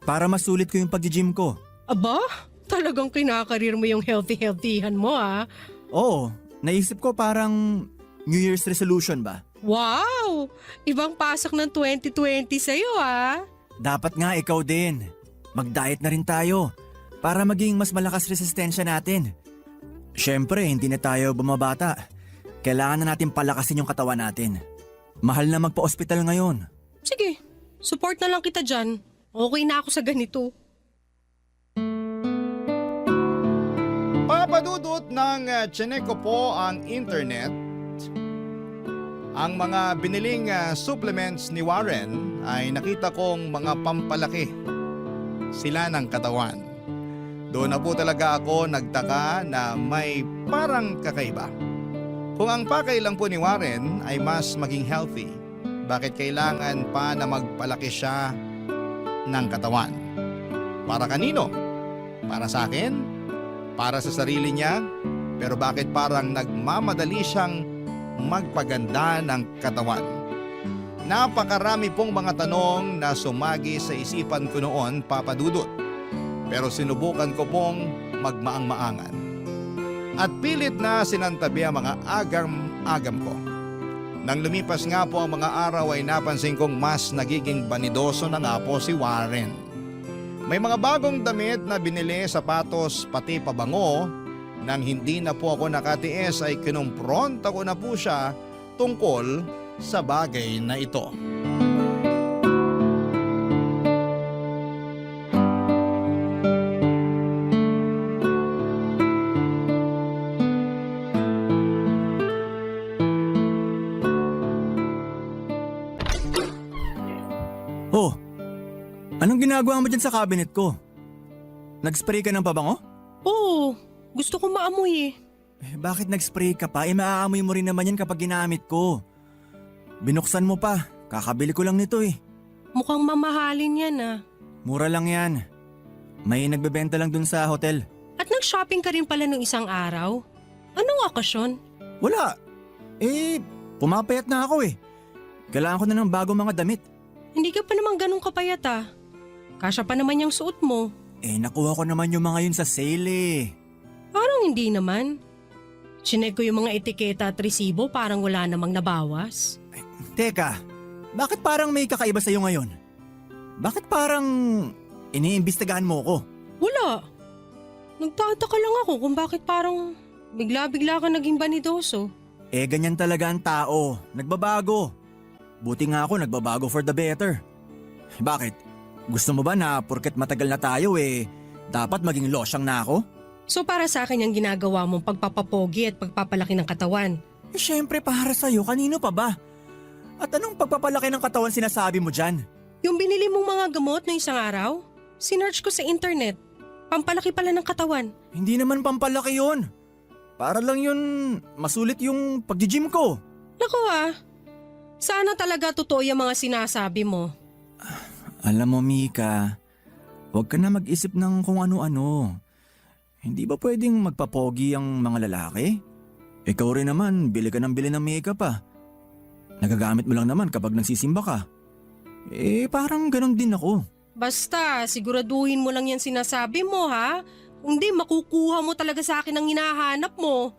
Para masulit ko yung pag-gym ko. Aba, talagang kinakarir mo yung healthy-healthyhan mo ah. Oo, naisip ko parang New Year's resolution ba? Wow! Ibang pasok ng 2020 sa'yo ah. Dapat nga ikaw din. Mag-diet na rin tayo para maging mas malakas resistensya natin. Siyempre, hindi na tayo bumabata. Kailangan na natin palakasin yung katawan natin. Mahal na magpa-ospital ngayon. Sige, support na lang kita dyan. Okay na ako sa ganito. Papadudot ng Chineco po ang internet. Ang mga biniling supplements ni Warren ay nakita kong mga pampalaki sila ng katawan. Doon na po talaga ako nagtaka na may parang kakaiba. Kung ang pakay lang po ni Warren ay mas maging healthy, bakit kailangan pa na magpalaki siya ng katawan? Para kanino? Para sa akin? Para sa sarili niya? Pero bakit parang nagmamadali siyang magpaganda ng katawan? Napakarami pong mga tanong na sumagi sa isipan ko noon, Papa Dudut. Pero sinubukan ko pong magmaang-maangan. At pilit na sinantabi ang mga agam-agam ko. Nang lumipas nga po ang mga araw ay napansin kong mas nagiging banidoso na nga po si Warren. May mga bagong damit na binili, sapatos, pati pabango. Nang hindi na po ako nakatiis ay kinumpronta ko na po siya tungkol sa bagay na ito. Oh, anong ginagawa mo dyan sa cabinet ko? Nag-spray ka ng pabango? Oo, gusto ko maamoy eh. Bakit nag-spray ka pa? Maaamoy mo rin naman yan kapag ginamit ko. Binuksan mo pa, kakabili ko lang nito eh. Mukhang mamahalin yan ah. Mura lang yan. May nagbebenta lang dun sa hotel. At nag-shopping ka rin pala nung isang araw? Anong okasyon? Wala. Pumapayat na ako eh. Kailangan ko na ng bagong mga damit. Hindi ka pa naman ganun kapayat ah. Kasya pa naman yung suot mo. Nakuha ko naman yung mga yun sa sale eh. Parang hindi naman. Chinek ko yung mga etiketa at resibo, parang wala namang nabawas. Teka, bakit parang may kakaiba sa'yo ngayon? Bakit parang iniimbestigahan mo ko? Wala. Nagtataka lang ako kung bakit parang bigla-bigla ka naging banidoso. Ganyan talaga ang tao. Nagbabago. Buti nga ako nagbabago for the better. Bakit? Gusto mo ba na porket matagal na tayo dapat maging losyang na ako? So para sa akin yung ginagawa mong pagpapapogi at pagpapalaki ng katawan. Syempre para sa'yo, kanino pa ba? At anong pagpapalaki ng katawan sinasabi mo dyan? Yung binili mong mga gamot na isang araw, sinearch ko sa internet. Pampalaki pala ng katawan. Hindi naman pampalaki yun. Para lang yun masulit yung pag-gym ko. Naku sana talaga totoo yung mga sinasabi mo. Alam mo Mika, huwag ka na mag-isip ng kung ano-ano. Hindi ba pwedeng magpapogi ang mga lalaki? Ikaw rin naman, bili ka ng bili ng makeup ah. Nagagamit mo lang naman kapag nagsisimba ka. Parang ganon din ako. Basta, siguraduhin mo lang yan sinasabi mo ha. Hindi, makukuha mo talaga sa akin ang hinahanap mo.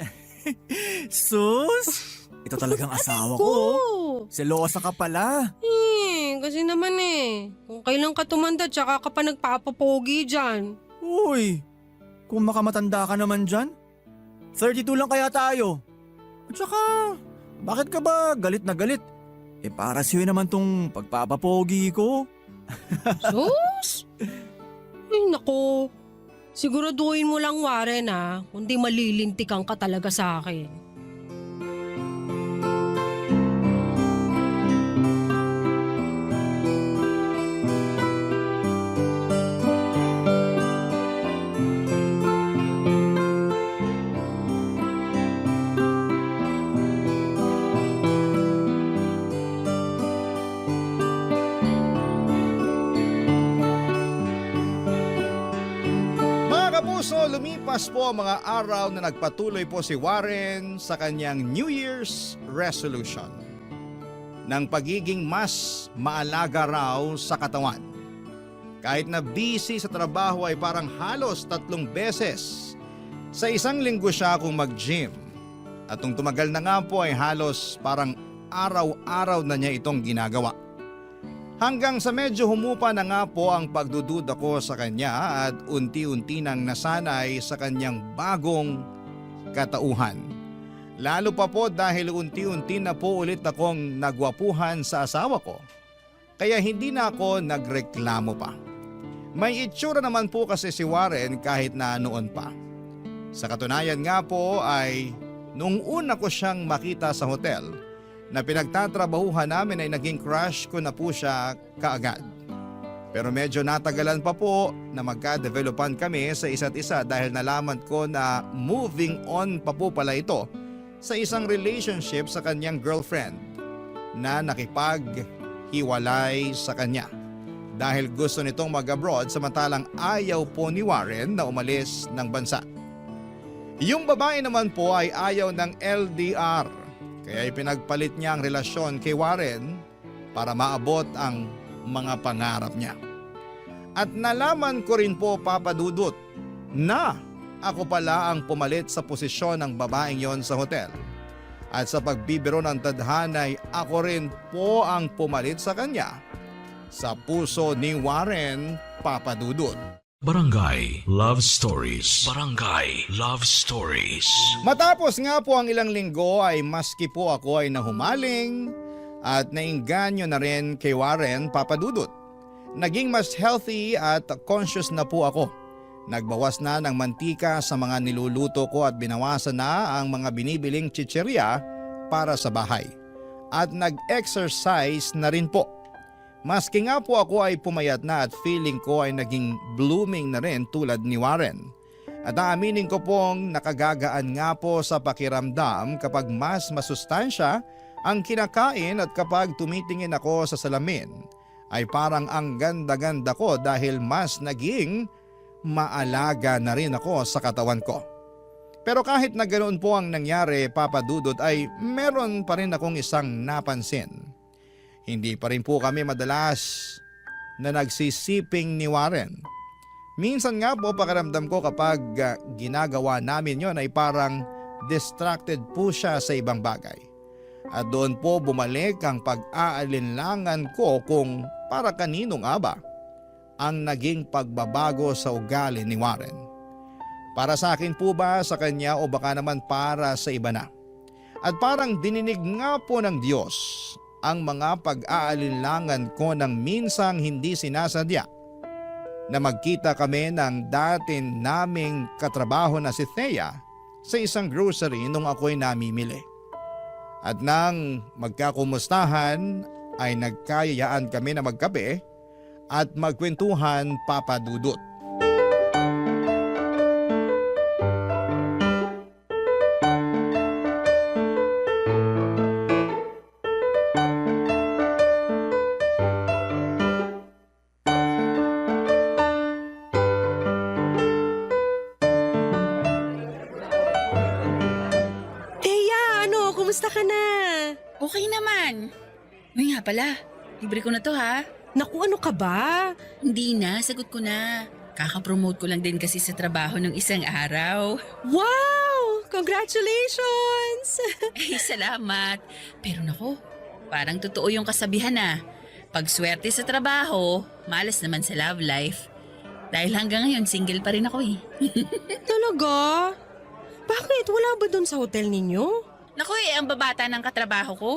Sus! Ito talagang asawa ko. Selosa ka pala. Kasi naman kung kailan ka tumanda tsaka ka pa nagpapapogi dyan. Uy, kung makamatanda ka naman dyan, 32 lang kaya tayo. At saka, bakit ka ba galit na galit? Para sa'yo naman tong pagpapapogi ko. Sus! Ay nako, siguraduhin mo lang Warren kundi malilintikan ka talaga sa akin. So lumipas po ang mga araw na nagpatuloy po si Warren sa kanyang New Year's resolution ng pagiging mas maalaga raw sa katawan. Kahit na busy sa trabaho ay parang halos 3 beses sa isang linggo siya kung mag-gym. At nung tumagal na nga po ay halos parang araw-araw na niya itong ginagawa. Hanggang sa medyo humupa na nga po ang pagdududa ko sa kanya at unti-unti nang nasanay sa kanyang bagong katauhan. Lalo pa po dahil unti-unti na po ulit akong nagwapuhan sa asawa ko. Kaya hindi na ako nagreklamo pa. May itsura naman po kasi si Warren kahit na noon pa. Sa katunayan nga po ay nung una ko siyang makita sa hotel, na pinagtatrabahuhan namin ay naging crush ko na po siya kaagad. Pero medyo natagalan pa po na magka-developan kami sa isa't isa dahil nalaman ko na moving on pa po pala ito sa isang relationship sa kanyang girlfriend na nakipaghiwalay sa kanya. Dahil gusto nitong mag-abroad samantalang ayaw po ni Warren na umalis ng bansa. Yung babae naman po ay ayaw ng LDR. Kaya ipinagpalit niya ang relasyon kay Warren para maabot ang mga pangarap niya. At nalaman ko rin po Papa Dudut na ako pala ang pumalit sa posisyon ng babaeng yon sa hotel. At sa pagbibiro ng tadhanay, ako rin po ang pumalit sa kanya. Sa puso ni Warren, Papa Dudut. Barangay Love Stories. Barangay Love Stories. Matapos nga po ang ilang linggo ay maski po ako ay nahumaling at nainganyo na rin kay Warren, Papa Dudut. Naging mas healthy at conscious na po ako. Nagbawas na ng mantika sa mga niluluto ko at binawasan na ang mga binibiling chichirya para sa bahay. At nag-exercise na rin po. Maski nga po ako ay pumayat na at feeling ko ay naging blooming na rin tulad ni Warren. At aaminin ko pong nakagagaan nga po sa pakiramdam kapag mas masustansya ang kinakain at kapag tumitingin ako sa salamin ay parang ang ganda-ganda ko dahil mas naging maalaga na rin ako sa katawan ko. Pero kahit na ganoon po ang nangyari, Papa Dudut, ay meron pa rin akong isang napansin. Hindi pa rin po kami madalas na nagsisiping ni Warren. Minsan nga po pakiramdam ko kapag ginagawa namin yon ay parang distracted po siya sa ibang bagay. At doon po bumalik ang pag-aalinlangan ko kung para kanino nga ba ang naging pagbabago sa ugali ni Warren. Para sa akin po ba, sa kanya o baka naman para sa iba na? At parang dininig nga po ng Diyos ang mga pag-aalinlangan ko ng minsang hindi sinasadya na magkita kami ng dati naming katrabaho na si Thea sa isang grocery nung ako'y namimili. At nang magkakumustahan ay nagkayayaan kami na magkape at magkwentuhan, Papa Dudut. Kumusta ka na? Okay naman. May nga pala, libre ko na to ha. Naku, ano ka ba? Hindi na, sagot ko na. Kaka-promote ko lang din kasi sa trabaho ng isang araw. Wow! Congratulations! Eh, salamat. Pero nako, parang totoo yung kasabihan na. Pag swerte sa trabaho, malas naman sa love life. Dahil hanggang ngayon, single pa rin ako eh. Talaga? Bakit? Wala ba dun sa hotel ninyo? Naku ang babata ng katrabaho ko.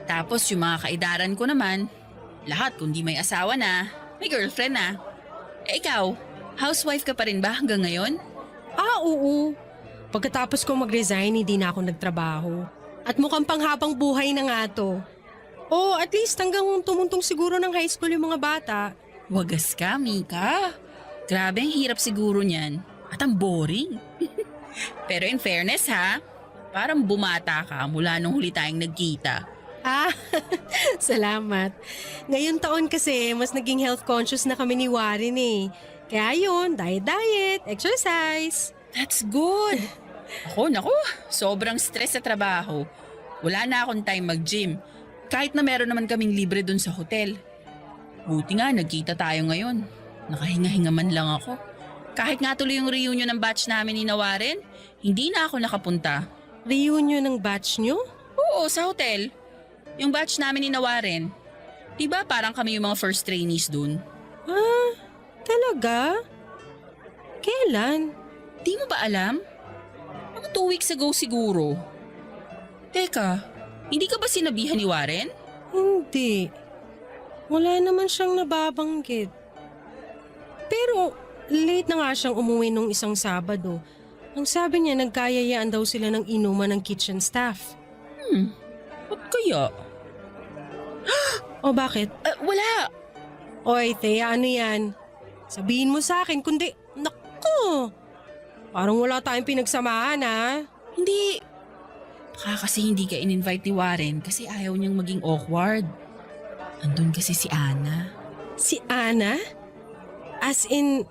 Tapos yung mga kaidaran ko naman, lahat kundi may asawa na, may girlfriend na. Eh ikaw, housewife ka pa rin ba hanggang ngayon? Oo. Pagkatapos ko mag-resign, hindi na ako nagtrabaho. At mukhang panghabang buhay na nga to. O at least hanggang tumuntong siguro ng high school yung mga bata. Wagas ka, Mika. Grabe ang hirap siguro niyan. At ang boring. Pero in fairness ha, parang bumata ka mula nung huli tayong nagkita. Salamat. Ngayon taon kasi, mas naging health conscious na kami ni Warren eh. Kaya yun, diet, exercise. That's good. Naku, sobrang stress sa trabaho. Wala na akong time mag-gym. Kahit na meron naman kaming libre dun sa hotel. Buti nga, nagkita tayo ngayon. Nakahinga-hinga man lang ako. Kahit nga tuloy yung reunion ng batch namin ni Warren, hindi na ako nakapunta. Reunion ng batch nyo? Oo, sa hotel. Yung batch namin ni Warren. Diba parang kami yung mga first trainees dun? Talaga? Kailan? Di mo ba alam? Mga 2 weeks ago siguro. Teka, hindi ka ba sinabihan ni Warren? Hindi. Wala naman siyang nababanggit. Pero late na nga siyang umuwi nung isang Sabado. Ang sabi niya, nagkayayaan daw sila ng inuman ng kitchen staff. Ba't kaya? O bakit? Wala. Oy, Thea, ano yan? Sabihin mo sa akin, kundi, naku! Parang wala tayong pinagsamahan, ha? Hindi. Baka kasi hindi ka in-invite ni Warren kasi ayaw niyang maging awkward. Andun kasi si Ana. Si Ana? As in...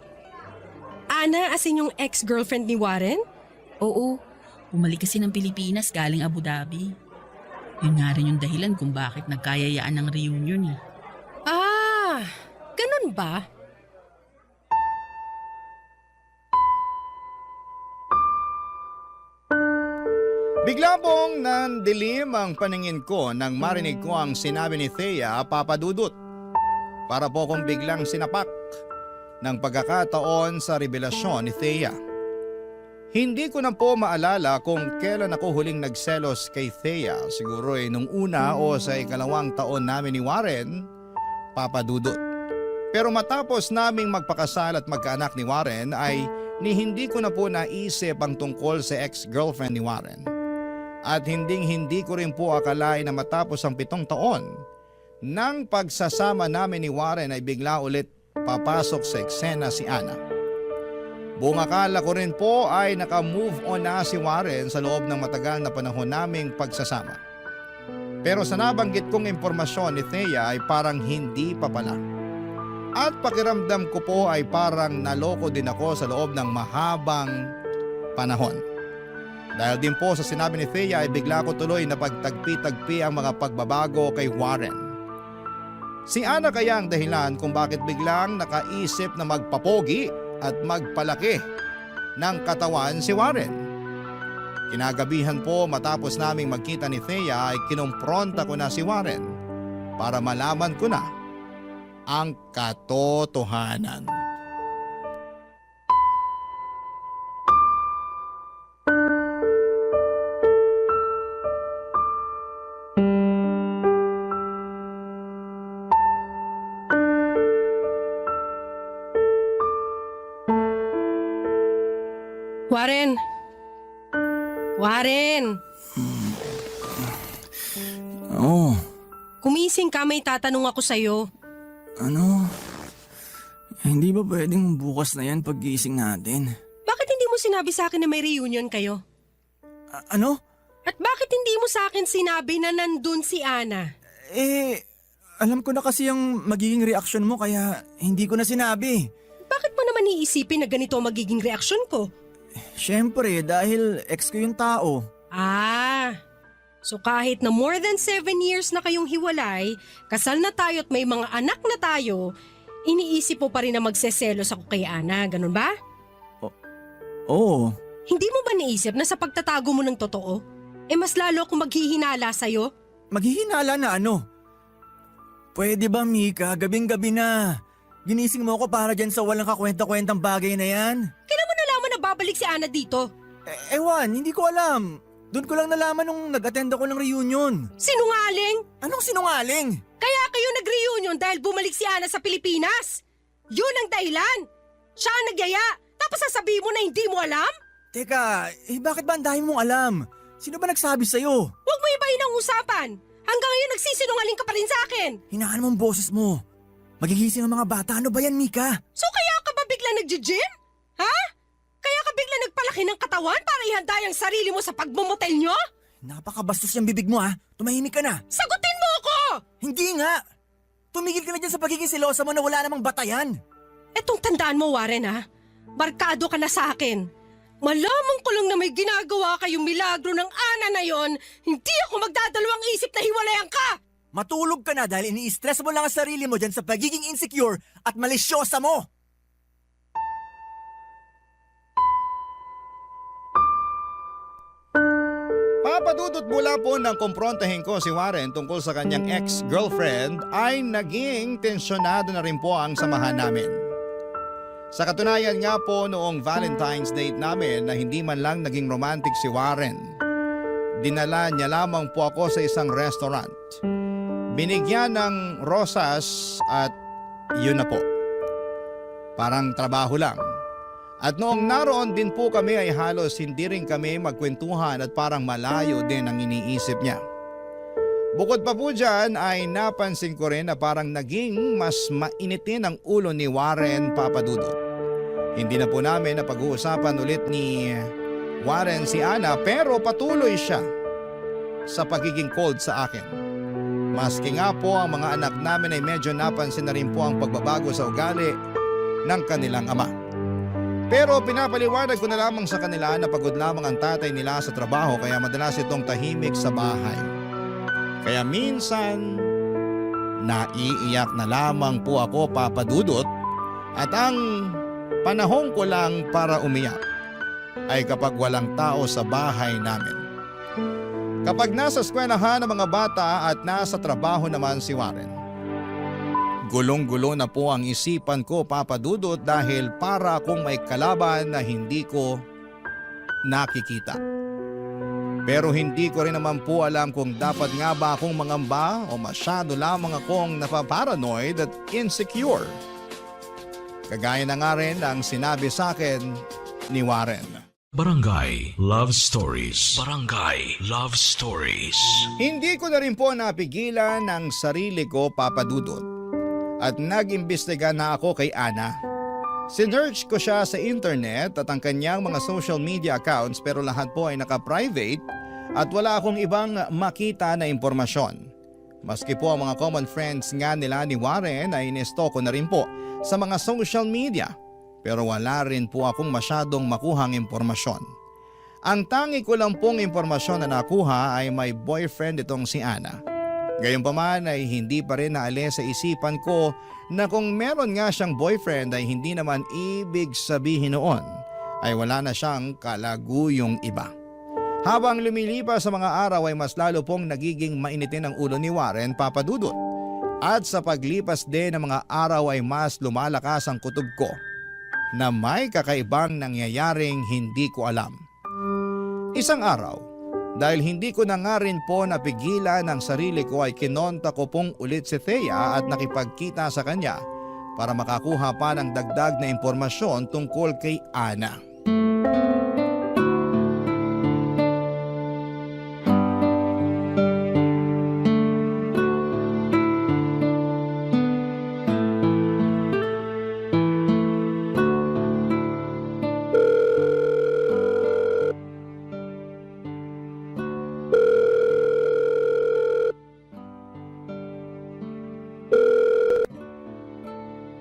Ana, as in yung ex-girlfriend ni Warren? Oo. Bumalik kasi ng Pilipinas galing Abu Dhabi. Yun nga rin yung dahilan kung bakit nagkayayaan ng reunion eh. Ganun ba? Bigla pong nandilim ang paningin ko nang marinig ko ang sinabi ni Thea, Papa Dudut. Para po kong biglang sinapak ng pagkakataon sa revelasyon ni Thea. Hindi ko na po maalala kung kailan ako huling nagselos kay Thea. Siguro nung una o sa ikalawang taon namin ni Warren, Papa Dudut. Pero matapos naming magpakasal at magkaanak ni Warren ay hindi ko na po naisip ang tungkol sa ex-girlfriend ni Warren. At hindi ko rin po akalain na matapos ang 7 taon, nang pagsasama namin ni Warren ay bigla ulit papasok sa eksena si Ana. Buong akala ko rin po ay naka-move on na si Warren sa loob ng matagal na panahon naming pagsasama. Pero sa nabanggit kong impormasyon ni Thea ay parang hindi pa pala. At pakiramdam ko po ay parang naloko din ako sa loob ng mahabang panahon. Dahil din po sa sinabi ni Thea ay bigla ko tuloy na pagtagpi-tagpi ang mga pagbabago kay Warren. Si Ana kaya ang dahilan kung bakit biglang nakaisip na magpapogi at magpalaki ng katawan si Warren. Kinagabihan po matapos naming magkita ni Thea ay kinumpronta ko na si Warren para malaman ko na ang katotohanan. Warren! Warren! Oo, Kumising ka, may tatanong ako sa'yo. ano? Hindi ba pwedeng bukas na yan pag-gising natin? Bakit hindi mo sinabi sa akin na may reunion kayo? Ano? At bakit hindi mo sa akin sinabi na nandun si Ana? Alam ko na kasi yung magiging reaksyon mo kaya hindi ko na sinabi. Bakit mo naman iisipin na ganito ang magiging reaksyon ko? Siyempre, dahil ex ko yung tao. So kahit na more than 7 years na kayong hiwalay, kasal na tayo at may mga anak na tayo, iniisip mo pa rin na magseselos ako kay Ana, ganun ba? Oo. Hindi mo ba naisip na sa pagtatago mo ng totoo, mas lalo akong maghihinala sa'yo? Maghihinala na ano? Pwede ba, Mika? Gabing-gabi na. Ginising mo ako para dyan sa walang kakwenta-kwentang bagay na yan? Kailan mo nalaman na babalik si Ana dito? Ewan, hindi ko alam. Doon ko lang nalaman nung nag-attend ako ng reunion. Sinungaling? Anong sinungaling? Kaya kayo nag-reunion dahil bumalik si Ana sa Pilipinas? Yun ang dahilan. Siya ang nagyaya, tapos sasabihin mo na hindi mo alam? Teka, bakit ba ang dami mong alam? Sino ba nagsabi sa'yo? Huwag mo ibahin ang usapan. Hanggang ngayon nagsisinungaling ka pa rin sa akin. Hinaan mo ang boses mo. Magigising ang mga bata. Ano ba yan, Mika? So kaya ka ba bigla nag-gym? Ha? Kaya ka bigla nagpalaki ng katawan para ihanda ang sarili mo sa pagmumotel nyo? Napakabastos yung bibig mo, ha? Tumahimik ka na. Sagutin mo ako! Hindi nga! Tumigil ka na dyan sa pagiging silosa mo na wala namang batayan. Etong tandaan mo, Warren, ha? Barkado ka na sa akin. Malaman ko lang na may ginagawa kayong milagro ng Ana na yon, hindi ako magdadalawang isip na hiwalayan ka! Matulog ka na dahil ini-stress mo lang ang sarili mo dyan sa pagiging insecure at malisyosa mo. Papadudot mula po nang kumprontahin ko si Warren tungkol sa kanyang ex-girlfriend ay naging tensyonado na rin po ang samahan namin. Sa katunayan nga po noong Valentine's date namin na hindi man lang naging romantic si Warren. Dinala niya lamang po ako sa isang restaurant. Binigyan ng rosas at yun na po. Parang trabaho lang. At noong naroon din po kami ay halos hindi rin kami magkwentuhan at parang malayo din ang iniisip niya. Bukod pa po dyan ay napansin ko rin na parang naging mas mainitin ang ulo ni Warren Papadudot. Hindi na po namin napag-uusapan ulit ni Warren si Ana pero patuloy siya sa pagiging cold sa akin. Maski nga po ang mga anak namin ay medyo napansin na rin po ang pagbabago sa ugali ng kanilang ama. Pero pinapaliwanag ko na lamang sa kanila na pagod lamang ang tatay nila sa trabaho kaya madalas itong tahimik sa bahay. Kaya minsan, naiiyak na lamang po ako Papadudot at ang panahon ko lang para umiyak ay kapag walang tao sa bahay namin. Kapag nasa eskwelahan ng mga bata at nasa trabaho naman si Warren, gulong-gulo na po ang isipan ko, Papa Dudut, dahil para akong may kalaban na hindi ko nakikita. Pero hindi ko rin naman po alam kung dapat nga ba akong mangamba o masyado lamang akong napaparanoid at insecure. Kagaya na nga rin ang sinabi sa akin ni Warren. Barangay Love Stories. Barangay Love Stories. Hindi ko na rin po napigilan ang sarili ko, Papa Dudut, at nag-imbestiga na ako kay Ana. Sinearch ko siya sa internet at ang kanyang mga social media accounts, pero lahat po ay naka-private at wala akong ibang makita na impormasyon. Maski po ang mga common friends nga nila ni Warren ay inestalk ko na rin po sa mga social media, pero wala rin po akong masyadong makuhang impormasyon. Ang tangi ko lang pong impormasyon na nakuha ay may boyfriend itong si Ana. Gayunpaman ay hindi pa rin naalis sa isipan ko na kung meron nga siyang boyfriend ay hindi naman ibig sabihin noon ay wala na siyang kalaguyong iba. Habang lumilipas sa mga araw ay mas lalo pong nagiging mainitin ang ulo ni Warren, Papa Dudut. At sa paglipas din ng mga araw ay mas lumalakas ang kutob ko na may kakaibang nangyayaring hindi ko alam. Isang araw, dahil hindi ko na nga rin po napigilan ang sarili ko ay kinonta ko pong ulit si Thea at nakipagkita sa kanya para makakuha pa ng dagdag na impormasyon tungkol kay Ana.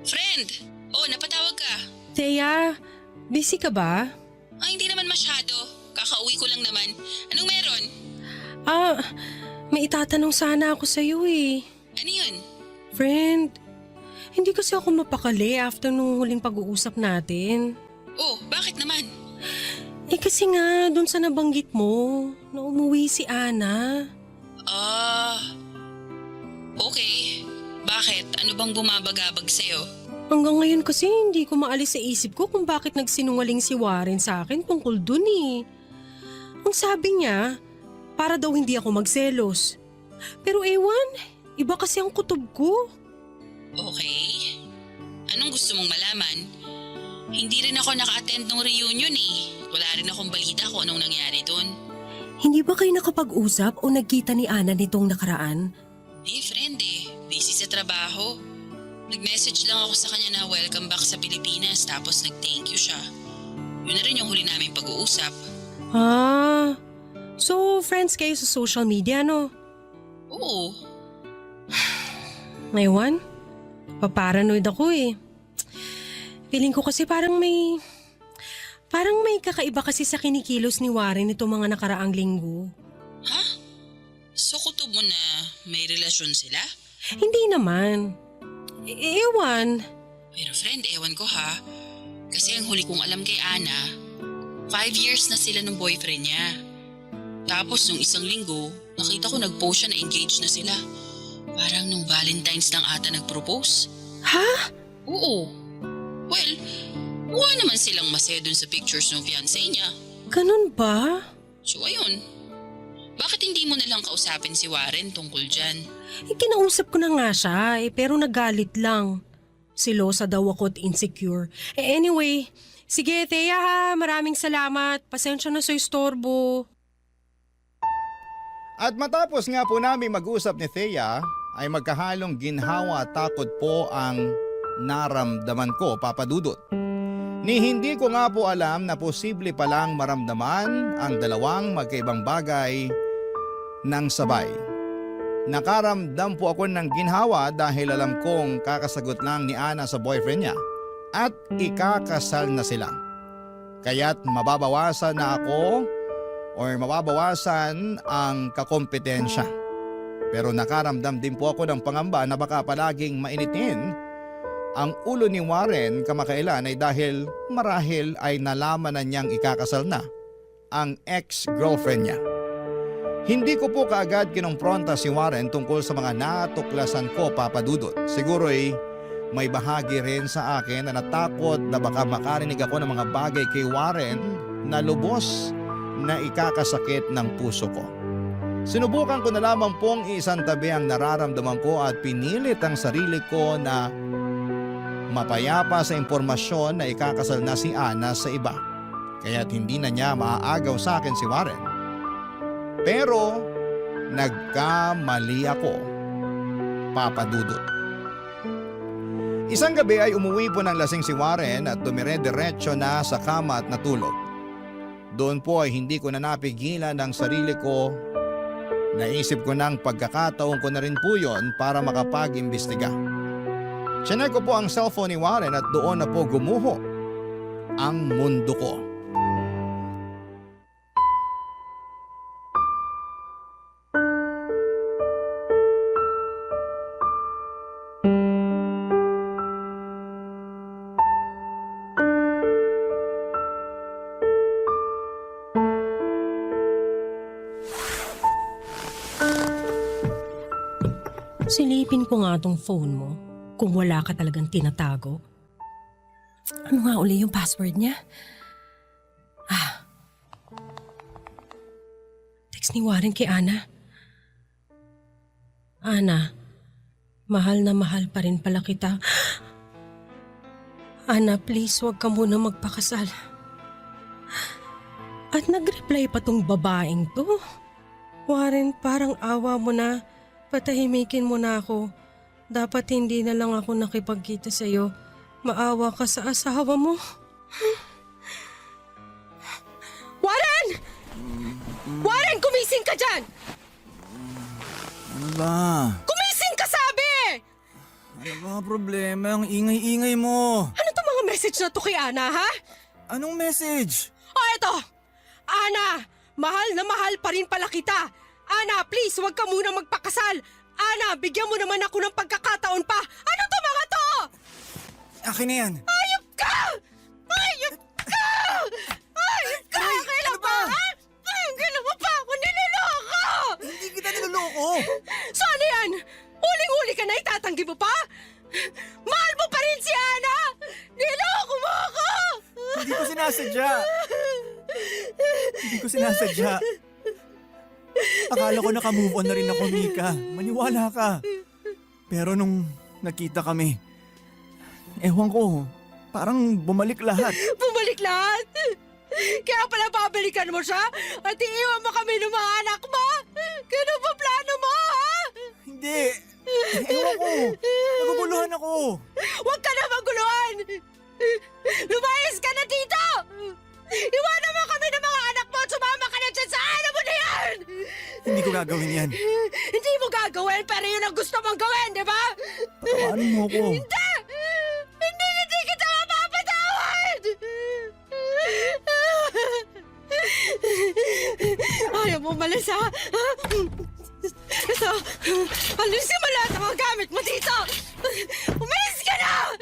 Friend! Oh, napatawag ka. Thea, busy ka ba? Hindi naman masyado. Kakauwi ko lang naman. Anong meron? May itatanong sana ako sa'yo eh. Ano yun? Friend, hindi kasi ako mapakali after nung huling pag-uusap natin. Oh, bakit naman? Kasi nga, dun sa nabanggit mo, na umuwi si Ana. Okay. Bakit? Ano bang bumabagabag sa'yo? Hanggang ngayon kasi hindi ko maalis sa isip ko kung bakit nagsinungaling si Warren sa akin tungkol dun eh. Ang sabi niya, para daw hindi ako magselos. Pero ewan, iba kasi ang kutob ko. Okay. Anong gusto mong malaman? Hindi rin ako naka-attend ng reunion eh. Wala rin akong balita kung anong nangyari dun. Hindi ba kayo nakapag-usap o nagkita ni Ana nitong nakaraan? Hindi, friend eh. Busy sa trabaho. Nag-message lang ako sa kanya na welcome back sa Pilipinas tapos nag-thank you siya. Yun na rin yung huli namin pag-uusap. So friends kayo sa social media, no? Oo. Ngayon, paparanoid ako eh. Feeling ko kasi parang may kakaiba kasi sa kinikilos ni Warren itong mga nakaraang linggo. Ha? So kutob mo na may relasyon sila? Hindi naman. Ewan. Pero friend, ewan ko ha. Kasi ang huli kong alam kay Ana, 5 years na sila ng boyfriend niya. Tapos nung isang linggo, nakita ko nag-post siya na engaged na sila. Parang nung Valentine's lang ata nag-propose. Ha? Oo. Well, mukha naman silang masaya dun sa pictures ng fiancé niya. Ganun ba? So ayun. Bakit hindi mo nalang kausapin si Warren tungkol dyan? Kinausap ko na nga siya pero nagalit lang. Silosa daw ako at insecure. Anyway, sige Thea ha, maraming salamat. Pasensya na sa istorbo. At matapos nga po namin mag-usap ni Thea, ay magkahalong ginhawa at takot po ang naramdaman ko, Papa Dudut. Ni hindi ko nga po alam na posible palang maramdaman ang dalawang magkaibang bagay ng sabay. Nakaramdam po ako ng ginhawa dahil alam kong kakasagot lang ni Ana sa boyfriend niya at ikakasal na sila. Kaya't mababawasan na ako mababawasan ang kakompetensya. Pero nakaramdam din po ako ng pangamba na baka palaging mainitin ang ulo ni Warren kamakailan ay dahil marahil ay nalaman na niyang ikakasal na ang ex-girlfriend niya. Hindi ko po kaagad kinumpronta si Warren tungkol sa mga natuklasan ko, Papa Dudut. Siguro'y may bahagi rin sa akin na natakot na baka makarinig ako ng mga bagay kay Warren na lubos na ikakasakit ng puso ko. Sinubukan ko na lamang pong isantabi ang nararamdaman ko at pinilit ang sarili ko na mapayapa sa impormasyon na ikakasal na si Ana sa iba. Kaya't hindi na niya maaagaw sa akin si Warren. Pero nagkamali ako, Papa Dudut. Isang gabi ay umuwi po ng lasing si Warren at dumire-diretso na sa kama at natulog. Doon po ay hindi ko na napigilan ang sarili ko. Naisip ko ng pagkakataon ko na rin po yon para makapag-imbestiga. Chinek ko po ang cellphone ni Warren at doon na po gumuho ang mundo ko. Silipin ko nga tong phone mo kung wala ka talagang tinatago. Ano nga uli yung password niya? Text ni Warren kay Ana. Ana, mahal na mahal pa rin pala kita. Ana, please wag ka muna magpakasal. At nag-reply pa tong babaeng to. Warren, parang awa mo na. Patahimikin mo na ako. Dapat hindi na lang ako nakipagkita sa'yo. Maawa ka sa asawa mo. Warren! Warren, kumising ka dyan! Ano ba? Kumising ka, sabi! Ano ba ang problema? Ang ingay-ingay mo. Ano to mga message na to kay Ana, ha? Anong message? Eto! Ana, mahal na mahal pa rin pala kita. Ana, please, huwag ka muna magpakasal. Ana, bigyan mo naman ako ng pagkakataon pa. Ano to mga to? Akin na yan. Ayop ka! Ayop ka! Ayop ka! Kailan pa? Kailan mo pa ako niloloko? Hindi kita niloloko. So ano yan? Huling-huli ka na, itatanggi mo pa? Mahal mo pa rin si Ana! Niloko mo ako! Hindi ko sinasadya. Hindi ko sinasadya. Akala ko naka-move on na rin ako, Mika. Maniwala ka. Pero nung nakita kami, ewan ko, parang bumalik lahat. Bumalik lahat? Kaya pala babalikan mo siya at iiwan mo kami ng mga anak mo? Ganun ba plano mo, ha? Hindi. Ewan ko. Naguguluhan ako. Huwag ka na maguluhan! Lumayas ka na dito! Iwanan mo kami ng mga anak mo at sumama ka na dyan sa ano mo na yan! Hindi ko gagawin yan. Hindi mo gagawin pero yun ang gusto mong gawin, di ba? Patawarin mo ko. Hindi! Hindi kita mapapatawad! Ayaw mo malis, ha? Ito, alisin mo lahat ng mga gamit mo dito! Umalis ka na!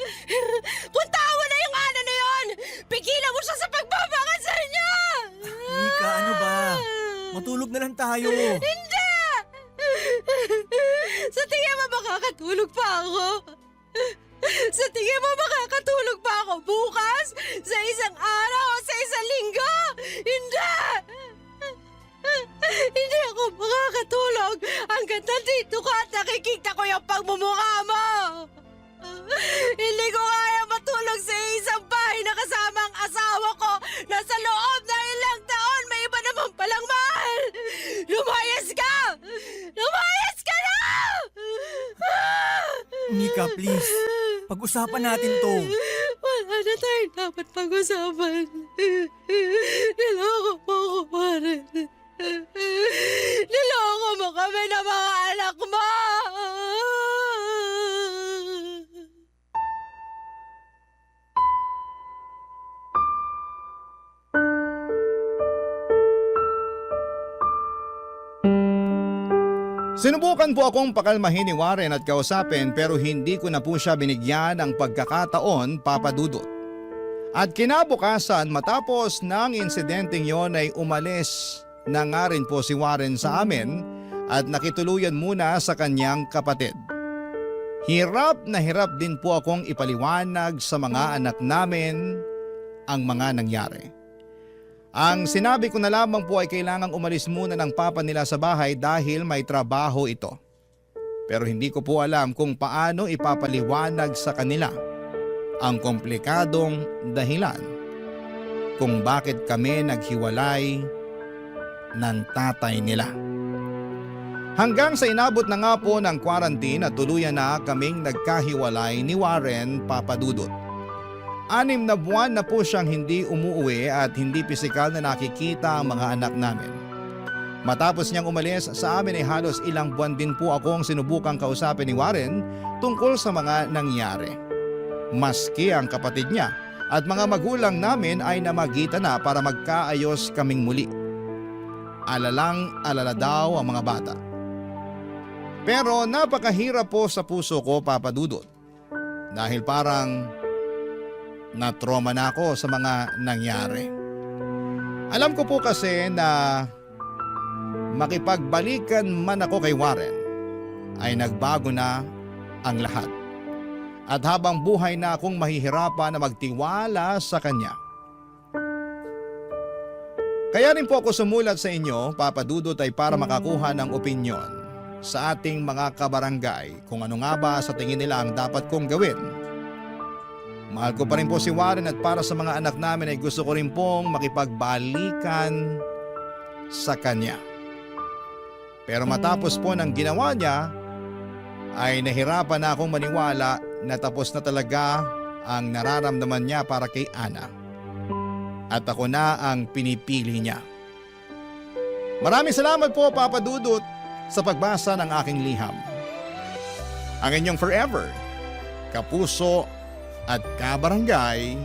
Puntaan mo na yung Ana na yun! Pigilan mo siya sa pagbabakasal niya! Mika, ano ba? Matulog na lang tayo. Hindi! Sa tingin mo makakatulog pa ako? Sa tingin mo makakatulog pa ako bukas? Sa isang araw o sa isang linggo? Hindi! Hindi ako makakatulog hanggang nandito ka at nakikita ko yung pagmumukha mo! Hindi ko kaya matulog sa isang bahay na kasama ang asawa ko na sa loob na ilang taon may iba naman palang mahal! Lumayas ka! Lumayas ka na! Mika, please. Pag-usapan natin to. Wala na tayong dapat pag-usapan. Niloko mo ako, Warren. Niloko mo kami ng mga anak mo! Sinubukan po akong pakalmahin ni Warren at kausapin pero hindi ko na po siya binigyan ng pagkakataon, Papa Dudut. At kinabukasan matapos ng insidenteng yon ay umalis na nga rin po si Warren sa amin at nakituluyan muna sa kanyang kapatid. Hirap na hirap din po akong ipaliwanag sa mga anak namin ang mga nangyari. Ang sinabi ko na lamang po ay kailangang umalis muna ng papa nila sa bahay dahil may trabaho ito. Pero hindi ko po alam kung paano ipapaliwanag sa kanila ang komplikadong dahilan kung bakit kami naghiwalay ng tatay nila. Hanggang sa inabot na nga po ng quarantine at tuluyan na kaming nagkahiwalay ni Warren, Papa Dudut. 6 na buwan na po siyang hindi umuwi at hindi pisikal na nakikita ang mga anak namin. Matapos niyang umalis sa amin ay halos ilang buwan din po akong sinubukang kausapin ni Warren tungkol sa mga nangyari. Maski ang kapatid niya at mga magulang namin ay namagitan na para magkaayos kaming muli. Alalang-alala daw ang mga bata. Pero napakahirap po sa puso ko, Papa Dudut. Dahil parang na-trauma na ako sa mga nangyari. Alam ko po kasi na makipagbalikan man ako kay Warren ay nagbago na ang lahat. At habang buhay na akong mahihirapan na magtiwala sa kanya. Kaya rin po ako sumulat sa inyo, Papa Dudut, ay para makakuha ng opinyon sa ating mga kabarangay kung ano nga ba sa tingin nila ang dapat kong gawin. Mahal ko pa rin po si Warren at para sa mga anak namin ay gusto ko rin pong makipagbalikan sa kanya. Pero matapos po ng ginawa niya, ay nahirapan na akong maniwala na tapos na talaga ang nararamdaman niya para kay Ana. At ako na ang pinipili niya. Maraming salamat po, Papa Dudut, sa pagbasa ng aking liham. Ang inyong forever, kapuso at kabarangay,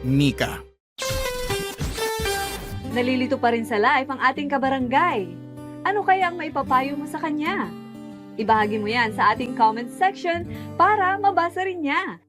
Mika. Nalilito pa rin sa live ang ating kabarangay. Ano kaya ang maipapayo mo sa kanya? Ibahagi mo yan sa ating comment section para mabasa rin niya.